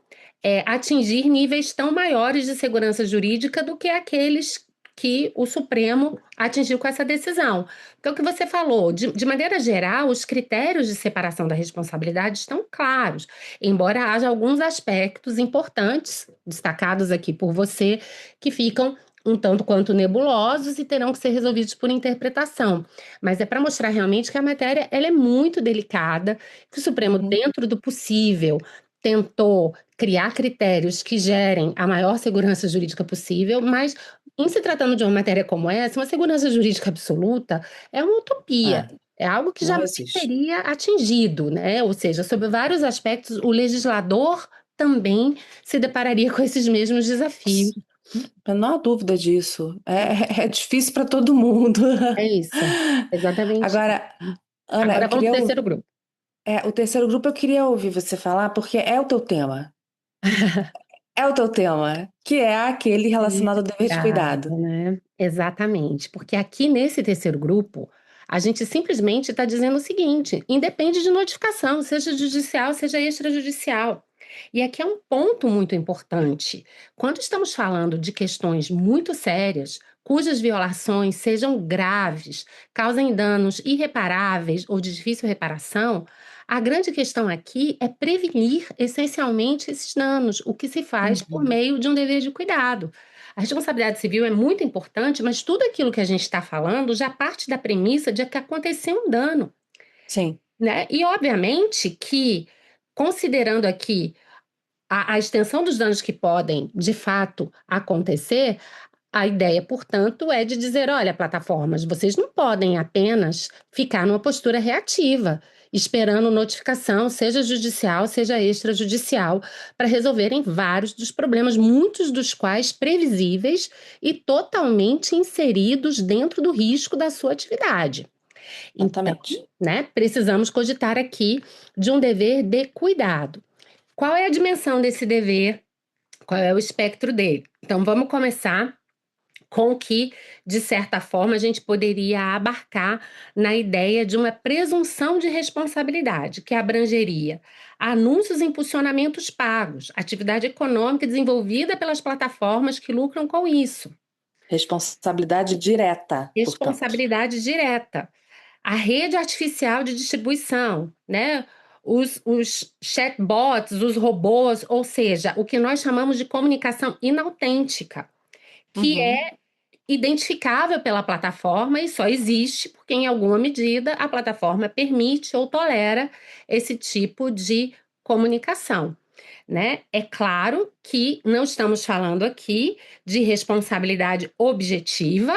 atingir níveis tão maiores de segurança jurídica do que aqueles que o Supremo atingiu com essa decisão. Porque é o que você falou, de maneira geral, os critérios de separação da responsabilidade estão claros, embora haja alguns aspectos importantes, destacados aqui por você, que ficam um tanto quanto nebulosos e terão que ser resolvidos por interpretação. Mas é para mostrar realmente que a matéria ela é muito delicada, que o Supremo, Uhum. dentro do possível, tentou criar critérios que gerem a maior segurança jurídica possível, mas em se tratando de uma matéria como essa, uma segurança jurídica absoluta é uma utopia. Ah, É algo que não jamais existe. seria atingido, né? Ou seja, sob vários aspectos, o legislador também se depararia com esses mesmos desafios. Não há dúvida disso. É difícil para todo mundo. É isso, exatamente. Agora, Ana, eu Agora vamos para queria o terceiro grupo. o terceiro grupo eu queria ouvir você falar, porque é o teu tema. É o teu tema, que é aquele Dever relacionado de ao dever de cuidado, cuidado. né? Exatamente, porque aqui nesse terceiro grupo, a gente simplesmente está dizendo o seguinte: independe de notificação, seja judicial, seja extrajudicial. E aqui é um ponto muito importante. Quando estamos falando de questões muito sérias, cujas violações sejam graves, causem danos irreparáveis ou de difícil reparação, a grande questão aqui é prevenir essencialmente esses danos, o que se faz por Uhum. meio de um dever de cuidado. A responsabilidade civil é muito importante, mas tudo aquilo que a gente está falando já parte da premissa de que aconteceu um dano, Sim, né? E obviamente que, considerando aqui a extensão dos danos que podem, de fato, acontecer, a ideia, portanto, é de dizer: olha, plataformas, vocês não podem apenas ficar numa postura reativa, esperando notificação, seja judicial, seja extrajudicial, para resolverem vários dos problemas, muitos dos quais previsíveis e totalmente inseridos dentro do risco da sua atividade. Então, exatamente. né, precisamos cogitar aqui de um dever de cuidado. Qual é a dimensão desse dever? Qual é o espectro dele? Então, vamos começar com o que, de certa forma, a gente poderia abarcar na ideia de uma presunção de responsabilidade, que abrangeria anúncios e impulsionamentos pagos, atividade econômica desenvolvida pelas plataformas que lucram com isso, Responsabilidade direta, portanto. responsabilidade direta, a rede artificial de distribuição, né? Os chatbots, os robôs, ou seja, o que nós chamamos de comunicação inautêntica, que Uhum. é identificável pela plataforma e só existe porque, em alguma medida, a plataforma permite ou tolera esse tipo de comunicação, né? É claro que não estamos falando aqui de responsabilidade objetiva,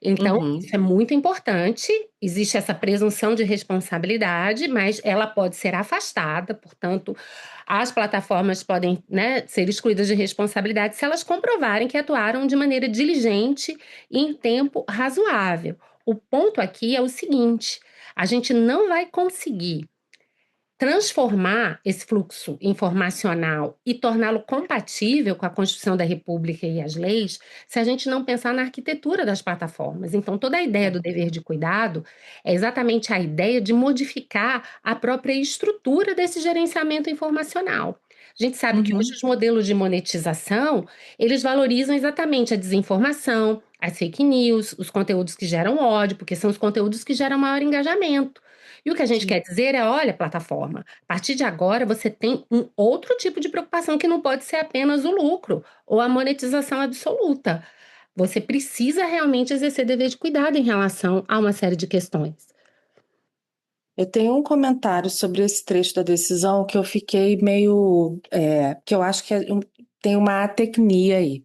então Uhum. isso é muito importante. Existe essa presunção de responsabilidade, mas ela pode ser afastada, portanto, as plataformas podem, né, ser excluídas de responsabilidade se elas comprovarem que atuaram de maneira diligente e em tempo razoável. O ponto aqui é o seguinte: a gente não vai conseguir transformar esse fluxo informacional e torná-lo compatível com a Constituição da República e as leis, se a gente não pensar na arquitetura das plataformas. Então, toda a ideia do dever de cuidado é exatamente a ideia de modificar a própria estrutura desse gerenciamento informacional. A gente sabe que hoje Uhum. os modelos de monetização, eles valorizam exatamente a desinformação, as fake news, os conteúdos que geram ódio, porque são os conteúdos que geram maior engajamento. E o que a gente Sim. quer dizer é: olha, plataforma, a partir de agora você tem um outro tipo de preocupação que não pode ser apenas o lucro ou a monetização absoluta. Você precisa realmente exercer dever de cuidado em relação a uma série de questões. Eu tenho um comentário sobre esse trecho da decisão que eu fiquei meio, que eu acho que tem uma atecnia aí,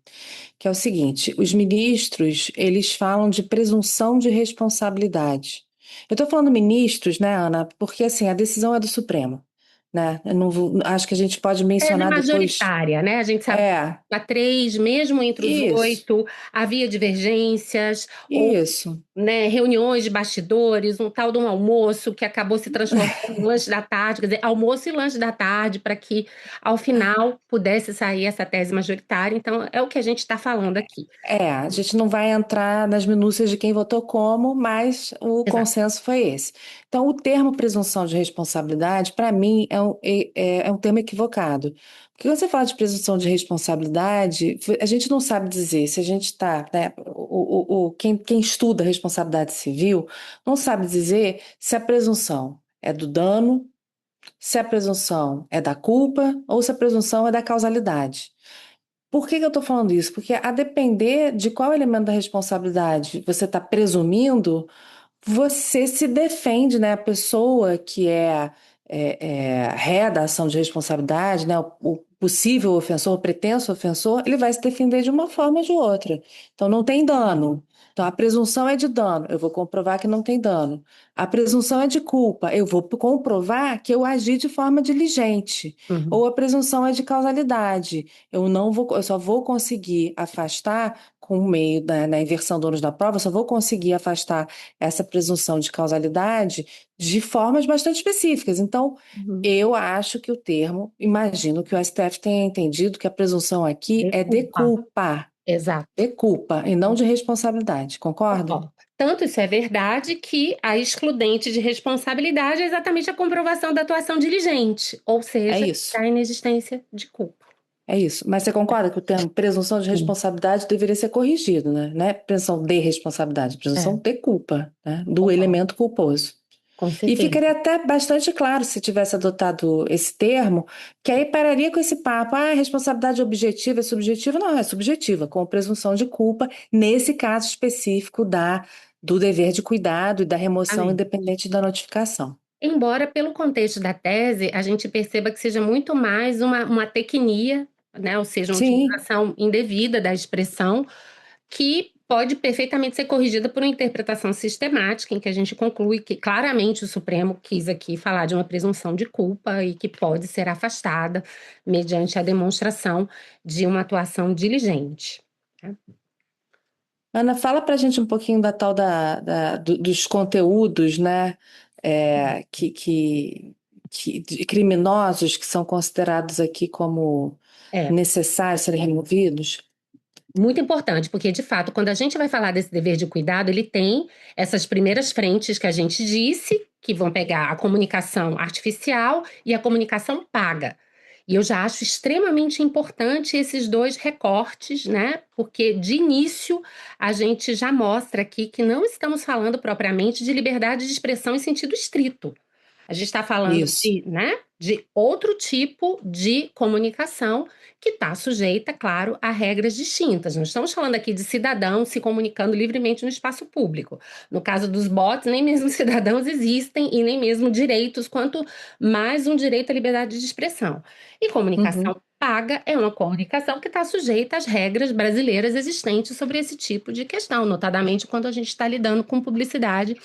que é o seguinte: os ministros, eles falam de presunção de responsabilidade. Eu estou falando ministros, né, Ana, porque assim, a decisão é do Supremo, né? Eu não acho que a gente pode Tese mencionar depois. majoritária, né? A gente sabe que É, a três, mesmo entre os isso, oito, havia divergências, ou isso. né, reuniões de bastidores, um tal de um almoço que acabou se transformando em lanche da tarde, quer dizer, almoço e lanche da tarde, para que ao final pudesse sair essa tese majoritária. Então, é o que a gente está falando aqui. A gente não vai entrar nas minúcias de quem votou como, mas o Exato. consenso foi esse. Então, o termo presunção de responsabilidade, para mim, é um termo equivocado. Porque quando você fala de presunção de responsabilidade, a gente não sabe dizer se a gente está, né, quem estuda responsabilidade civil não sabe dizer se a presunção é do dano, se a presunção é da culpa ou se a presunção é da causalidade. Por que que eu estou falando isso? Porque a depender de qual elemento da responsabilidade você está presumindo, você se defende, né? A pessoa que ré da ação de responsabilidade, né? O possível ofensor, o pretenso ofensor, ele vai se defender de uma forma ou de outra. Então, não tem dano. Então, a presunção é de dano, eu vou comprovar que não tem dano. A presunção é de culpa, eu vou comprovar que eu agi de forma diligente. Uhum, Ou a presunção é de causalidade, eu só vou conseguir afastar com o meio da inversão do ônus da prova, eu só vou conseguir afastar essa presunção de causalidade de formas bastante específicas. Então, uhum. eu acho que o termo, imagino que o STF tenha entendido que a presunção aqui De é culpa. Exato. de culpa e não de responsabilidade, concorda? Concordo. Tanto isso é verdade que a excludente de responsabilidade é exatamente a comprovação da atuação diligente, ou É seja, isso, da inexistência de culpa. é isso. Mas você concorda que o termo presunção de Sim. responsabilidade deveria ser corrigido, né? Não é presunção de responsabilidade, presunção É, de culpa, né? Do concordo, elemento culposo. com E certeza. ficaria até bastante claro se tivesse adotado esse termo, que aí pararia com esse papo, responsabilidade objetiva é subjetiva? Não, é subjetiva, com presunção de culpa, nesse caso específico do dever de cuidado e da remoção Amém. independente da notificação. Embora, pelo contexto da tese, a gente perceba que seja muito mais uma tecnia, né, ou seja, uma Sim, utilização indevida da expressão, que pode perfeitamente ser corrigida por uma interpretação sistemática, em que a gente conclui que claramente o Supremo quis aqui falar de uma presunção de culpa e que pode ser afastada mediante a demonstração de uma atuação diligente. Tá? Ana, fala para a gente um pouquinho da tal dos conteúdos, né, de criminosos que são considerados aqui como É, necessários serem removidos. muito importante, porque de fato, quando a gente vai falar desse dever de cuidado, ele tem essas primeiras frentes que a gente disse, que vão pegar a comunicação artificial e a comunicação paga. E eu já acho extremamente importante esses dois recortes, né? Porque de início a gente já mostra aqui que não estamos falando propriamente de liberdade de expressão em sentido estrito. A gente está falando Isso. de, né, de outro tipo de comunicação que está sujeita, claro, a regras distintas. Não estamos falando aqui de cidadãos se comunicando livremente no espaço público. No caso dos bots, nem mesmo cidadãos existem e nem mesmo direitos, quanto mais um direito à liberdade de expressão. E Uhum. comunicação paga é uma comunicação que está sujeita às regras brasileiras existentes sobre esse tipo de questão, notadamente quando a gente está lidando com publicidade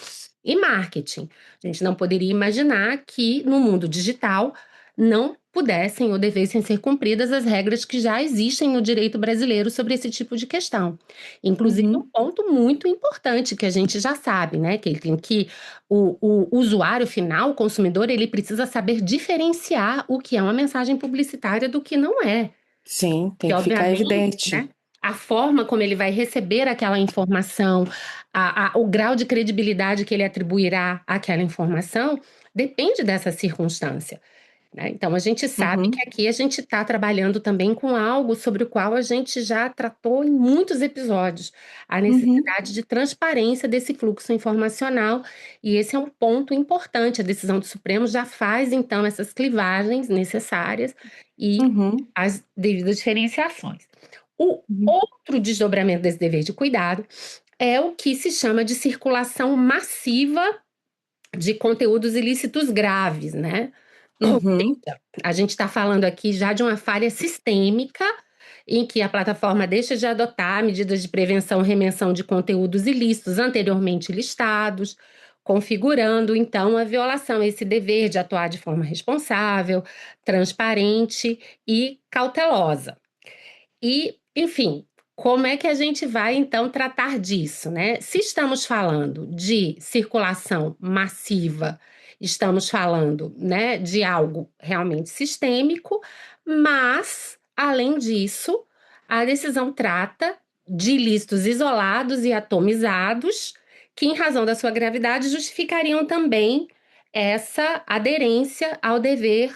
e marketing. A gente não poderia imaginar que no mundo digital não pudessem ou devessem ser cumpridas as regras que já existem no direito brasileiro sobre esse tipo de questão. Inclusive, um Uhum. ponto muito importante que a gente já sabe, né, que o usuário final, o consumidor, ele precisa saber diferenciar o que é uma mensagem publicitária do que não é. Sim, tem Que que ficar obviamente, evidente. né, a forma como ele vai receber aquela informação, o grau de credibilidade que ele atribuirá àquela informação, depende dessa circunstância, né? Então, a gente sabe que Uhum. aqui a gente está trabalhando também com algo sobre o qual a gente já tratou em muitos episódios, a Uhum. necessidade de transparência desse fluxo informacional, e esse é um ponto importante. A decisão do Supremo já faz, então, essas clivagens necessárias e Uhum. as devidas diferenciações. O Uhum. outro desdobramento desse dever de cuidado é o que se chama de circulação massiva de conteúdos ilícitos graves, né? Uhum. A gente está falando aqui já de uma falha sistêmica em que a plataforma deixa de adotar medidas de prevenção e remensão de conteúdos ilícitos anteriormente listados, configurando então a violação a esse dever de atuar de forma responsável, transparente e cautelosa. E, enfim, como é que a gente vai então tratar disso, né? Se estamos falando de circulação massiva, estamos falando, né, de algo realmente sistêmico, mas, além disso, a decisão trata de ilícitos isolados e atomizados, que, em razão da sua gravidade, justificariam também essa aderência ao dever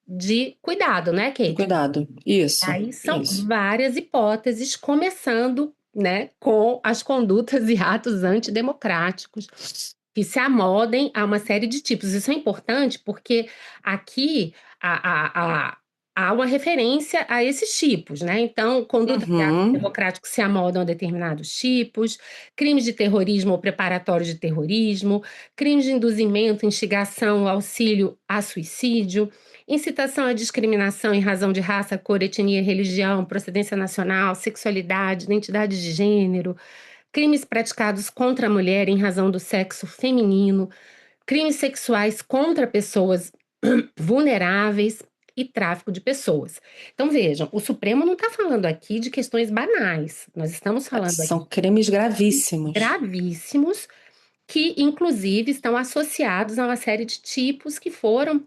de cuidado, né, De Kate? cuidado. Isso, Aí são isso. várias hipóteses, começando, né, com as condutas e atos antidemocráticos que se amodem a uma série de tipos. Isso é importante porque aqui há uma referência a esses tipos, né? Então, condutas e atos Uhum. democráticos se amodam a determinados tipos, crimes de terrorismo ou preparatório de terrorismo, crimes de induzimento, instigação, auxílio a suicídio, incitação à discriminação em razão de raça, cor, etnia, religião, procedência nacional, sexualidade, identidade de gênero, crimes praticados contra a mulher em razão do sexo feminino, crimes sexuais contra pessoas vulneráveis e tráfico de pessoas. Então, vejam, o Supremo não está falando aqui de questões banais, nós estamos falando aqui São crimes de gravíssimos. gravíssimos, que inclusive estão associados a uma série de tipos que foram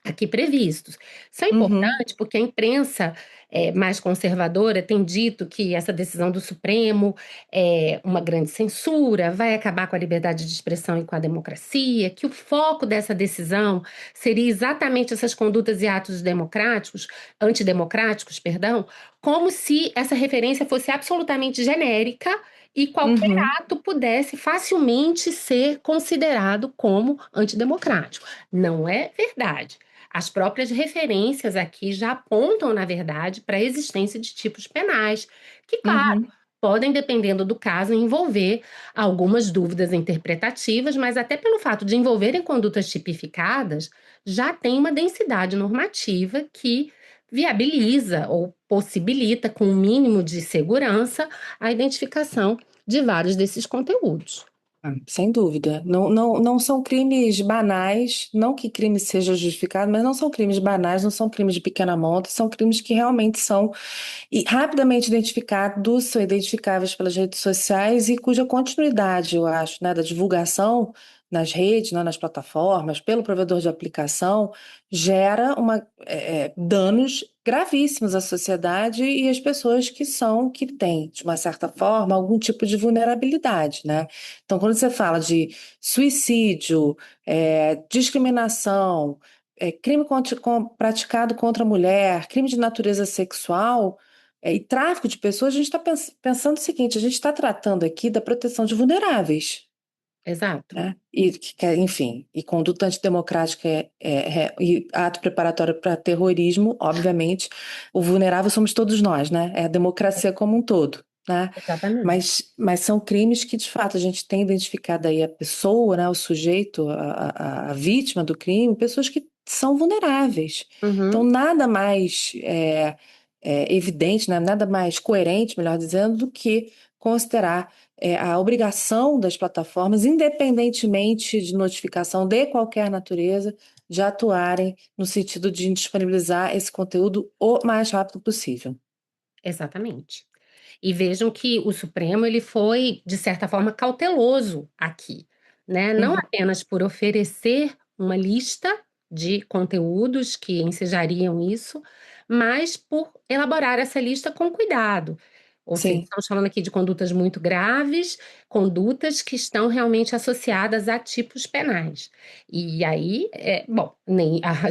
aqui previstos. Isso é Uhum. importante porque a imprensa mais conservadora tem dito que essa decisão do Supremo é uma grande censura, vai acabar com a liberdade de expressão e com a democracia, que o foco dessa decisão seria exatamente essas condutas e atos democráticos, antidemocráticos, perdão, como se essa referência fosse absolutamente genérica e qualquer Uhum. ato pudesse facilmente ser considerado como antidemocrático. Não é verdade. As próprias referências aqui já apontam, na verdade, para a existência de tipos penais, que, claro, Uhum. podem, dependendo do caso, envolver algumas dúvidas interpretativas, mas até pelo fato de envolverem condutas tipificadas, já tem uma densidade normativa que viabiliza ou possibilita, com um mínimo de segurança, a identificação de vários desses conteúdos. Sem dúvida. Não, não, não são crimes banais, não que crime seja justificado, mas não são crimes banais, não são crimes de pequena monta, são crimes que realmente são rapidamente identificados, são identificáveis pelas redes sociais e cuja continuidade, eu acho, né, da divulgação nas redes, né, nas plataformas, pelo provedor de aplicação, gera danos gravíssimos à sociedade e às pessoas que têm, de uma certa forma, algum tipo de vulnerabilidade, né? Então, quando você fala de suicídio, discriminação, praticado contra a mulher, crime de natureza sexual, e tráfico de pessoas, a gente está pensando o seguinte: a gente está tratando aqui da proteção de vulneráveis, Exato. né? Enfim, e conduta antidemocrática e ato preparatório para terrorismo, obviamente, o vulnerável somos todos nós, né? É a democracia como um todo, né? Exatamente. Mas são crimes que, de fato, a gente tem identificado aí a pessoa, né? O sujeito, a vítima do crime, pessoas que são vulneráveis. Então, Uhum. nada mais evidente, né? Nada mais coerente, melhor dizendo, do que considerar a obrigação das plataformas, independentemente de notificação de qualquer natureza, de atuarem no sentido de disponibilizar esse conteúdo o mais rápido possível. Exatamente. E vejam que o Supremo ele foi, de certa forma, cauteloso aqui, né? Não Uhum. apenas por oferecer uma lista de conteúdos que ensejariam isso, mas por elaborar essa lista com cuidado. Ou seja, Sim. estamos falando aqui de condutas muito graves, condutas que estão realmente associadas a tipos penais. E aí, bom,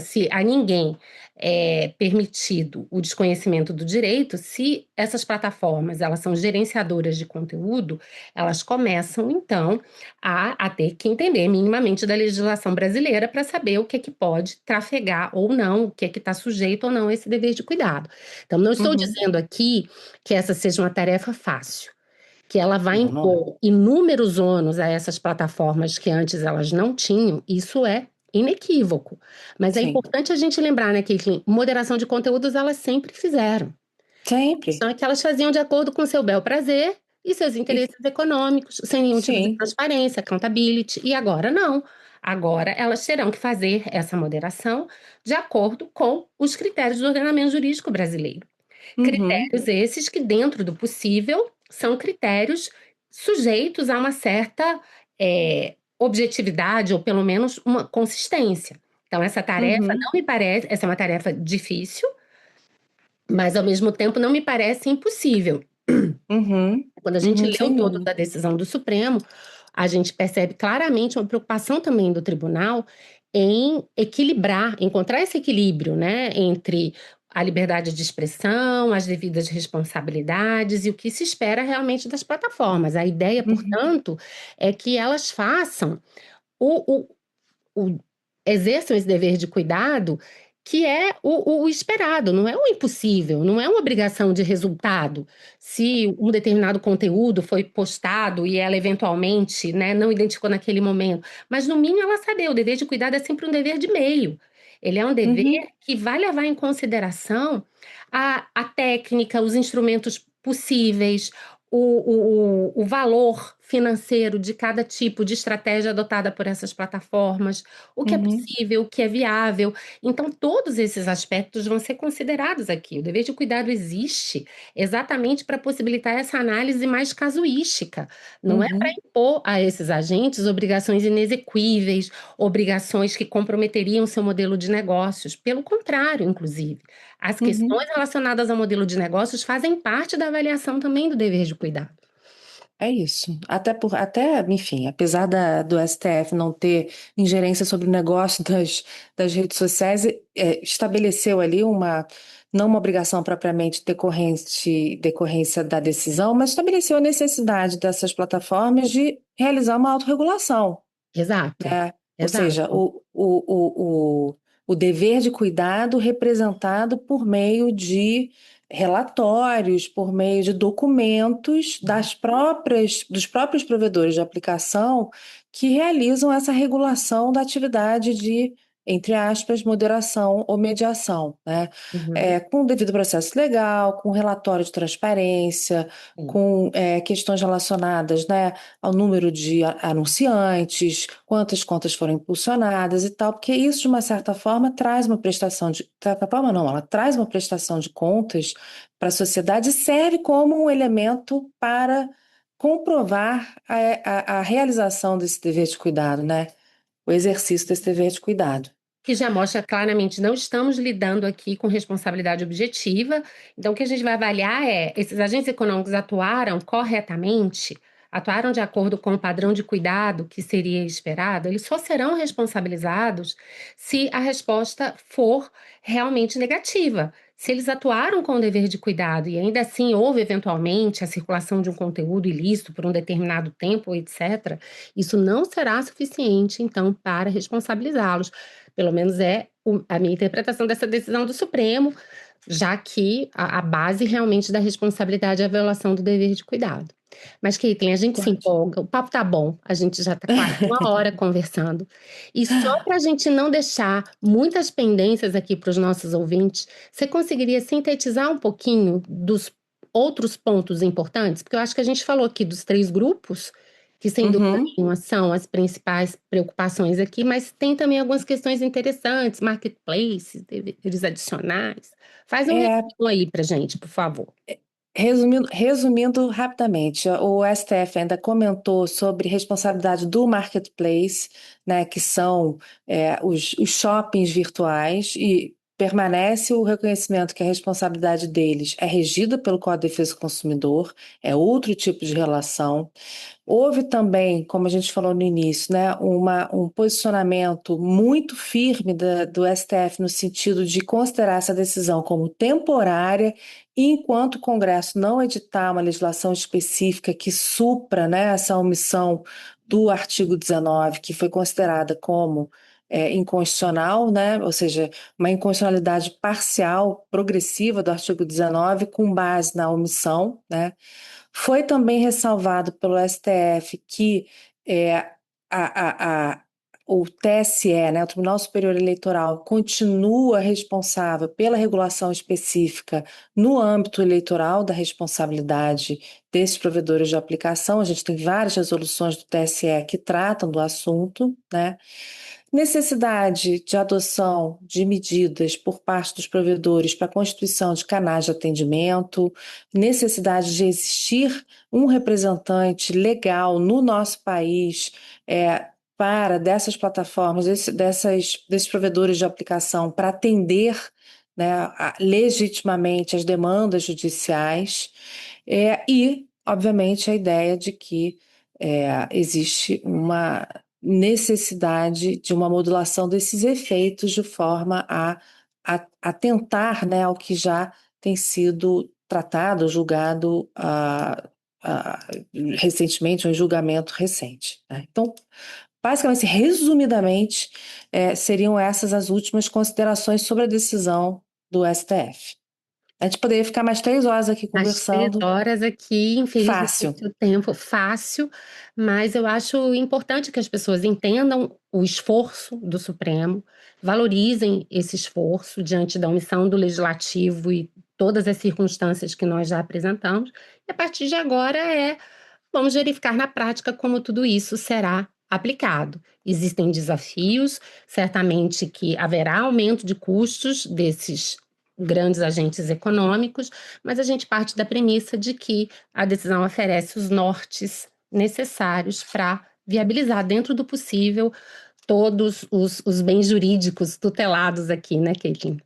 se a ninguém é permitido o desconhecimento do direito, se essas plataformas elas são gerenciadoras de conteúdo, elas começam então a ter que entender minimamente da legislação brasileira para saber o que é que pode trafegar ou não, o que é que está sujeito ou não a esse dever de cuidado. Então, não estou Uhum. dizendo aqui que essa seja uma tarefa fácil, que ela vai Não, não é. impor inúmeros ônus a essas plataformas que antes elas não tinham, isso é inequívoco. Mas é Sim. importante a gente lembrar, né, que moderação de conteúdos elas sempre fizeram. Sempre. Só que elas faziam de acordo com seu bel prazer e seus E, interesses econômicos, sem nenhum tipo de sim. transparência, accountability. E agora não. Agora elas terão que fazer essa moderação de acordo com os critérios do ordenamento jurídico brasileiro. Uhum. Critérios esses que, dentro do possível, são critérios sujeitos a uma certa objetividade, ou pelo menos uma consistência. Então, essa tarefa Uhum. não me parece, essa é uma tarefa difícil, mas ao mesmo tempo não me parece impossível. Uhum. Quando a gente Uhum. lê o Sem todo dúvida. da decisão do Supremo, a gente percebe claramente uma preocupação também do tribunal em equilibrar, encontrar esse equilíbrio, né, entre a liberdade de expressão, as devidas responsabilidades e o que se espera realmente das plataformas. A ideia, Uhum. portanto, é que elas façam o, o- exerçam esse dever de cuidado, que é o esperado, não é o impossível, não é uma obrigação de resultado. Se um determinado conteúdo foi postado e ela eventualmente, né, não identificou naquele momento, mas no mínimo ela saber, o dever de cuidado é sempre um dever de meio. Ele é um dever Uhum. que vai levar em consideração a técnica, os instrumentos possíveis, o valor financeiro de cada tipo de estratégia adotada por essas plataformas, o que é Uhum. possível, o que é viável. Então, todos esses aspectos vão ser considerados aqui. O dever de cuidado existe exatamente para possibilitar essa análise mais casuística. Não é para Uhum. impor a esses agentes obrigações inexequíveis, obrigações que comprometeriam seu modelo de negócios. Pelo contrário, inclusive. As Uhum. questões relacionadas ao modelo de negócios fazem parte da avaliação também do dever de cuidado. É isso. Enfim, apesar do STF não ter ingerência sobre o negócio das redes sociais, estabeleceu ali não uma obrigação propriamente decorrência da decisão, mas estabeleceu a necessidade dessas plataformas de realizar uma autorregulação, Exato, né? Ou seja, exato. o dever de cuidado representado por meio de relatórios, por meio de documentos dos próprios provedores de aplicação que realizam essa regulação da atividade de, entre aspas, moderação ou mediação, né? Uhum, Com o devido processo legal, com relatório de transparência, sim. com questões relacionadas, né, ao número de anunciantes, quantas contas foram impulsionadas e tal, porque isso, de uma certa forma, traz uma prestação de. De certa forma, não, ela traz uma prestação de contas para a sociedade e serve como um elemento para comprovar a realização desse dever de cuidado, né? O exercício desse dever de cuidado. Que já mostra claramente, não estamos lidando aqui com responsabilidade objetiva. Então, o que a gente vai avaliar é: esses agentes econômicos atuaram corretamente, atuaram de acordo com o padrão de cuidado que seria esperado, eles só serão responsabilizados se a resposta for realmente negativa. Se eles atuaram com o dever de cuidado e ainda assim houve eventualmente a circulação de um conteúdo ilícito por um determinado tempo, etc., isso não será suficiente, então, para responsabilizá-los. Pelo menos é a minha interpretação dessa decisão do Supremo, já que a base realmente da responsabilidade é a violação do dever de cuidado. Mas, Caitlin, a gente se Concordo. empolga, o papo tá bom, a gente já está quase uma hora conversando. E só para a gente não deixar muitas pendências aqui para os nossos ouvintes, você conseguiria sintetizar um pouquinho dos outros pontos importantes? Porque eu acho que a gente falou aqui dos três grupos que sem dúvida Uhum. nenhuma são as principais preocupações aqui, mas tem também algumas questões interessantes, marketplaces, deveres adicionais. Faz um É, resumo aí pra gente, por favor. resumindo rapidamente, o STF ainda comentou sobre responsabilidade do marketplace, né, que são os shoppings virtuais, e permanece o reconhecimento que a responsabilidade deles é regida pelo Código de Defesa do Consumidor, é outro tipo de relação. Houve também, como a gente falou no início, né, um posicionamento muito firme do STF no sentido de considerar essa decisão como temporária, e enquanto o Congresso não editar uma legislação específica que supra, né, essa omissão do artigo 19, que foi considerada como inconstitucional, né, ou seja, uma inconstitucionalidade parcial, progressiva do artigo 19, com base na omissão, né. Foi também ressalvado pelo STF que é, o TSE, né, o Tribunal Superior Eleitoral, continua responsável pela regulação específica no âmbito eleitoral da responsabilidade desses provedores de aplicação. A gente tem várias resoluções do TSE que tratam do assunto, né? Necessidade de adoção de medidas por parte dos provedores para a constituição de canais de atendimento, necessidade de existir um representante legal no nosso país para dessas plataformas, desses provedores de aplicação, para atender, né, legitimamente as demandas judiciais, e, obviamente, a ideia de que existe uma necessidade de uma modulação desses efeitos de forma a atentar, né, ao que já tem sido tratado, julgado recentemente, um julgamento recente, né? Então, basicamente, resumidamente, seriam essas as últimas considerações sobre a decisão do STF. A gente poderia ficar mais 3 horas aqui As 3 conversando, horas aqui, fácil. infelizmente o tempo fácil, mas eu acho importante que as pessoas entendam o esforço do Supremo, valorizem esse esforço diante da omissão do Legislativo e todas as circunstâncias que nós já apresentamos, e a partir de agora vamos verificar na prática como tudo isso será aplicado. Existem desafios, certamente que haverá aumento de custos desses grandes agentes econômicos, mas a gente parte da premissa de que a decisão oferece os nortes necessários para viabilizar, dentro do possível, todos os bens jurídicos tutelados aqui, né, Caitlin?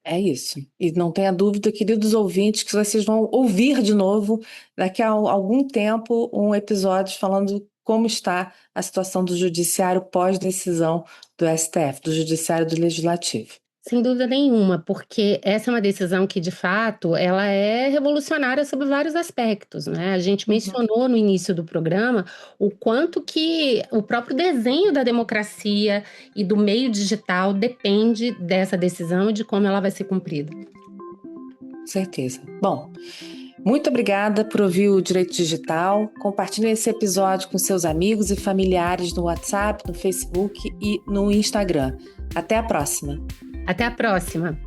É isso. E não tenha dúvida, queridos ouvintes, que vocês vão ouvir de novo, daqui a algum tempo, um episódio falando como está a situação do judiciário pós-decisão do STF, do Judiciário do Legislativo. Sem dúvida nenhuma, porque essa é uma decisão que, de fato, ela é revolucionária sobre vários aspectos, né? A gente Uhum. mencionou no início do programa o quanto que o próprio desenho da democracia e do meio digital depende dessa decisão e de como ela vai ser cumprida. Certeza. Bom, muito obrigada por ouvir o Direito Digital. Compartilhe esse episódio com seus amigos e familiares no WhatsApp, no Facebook e no Instagram. Até a próxima! Até a próxima!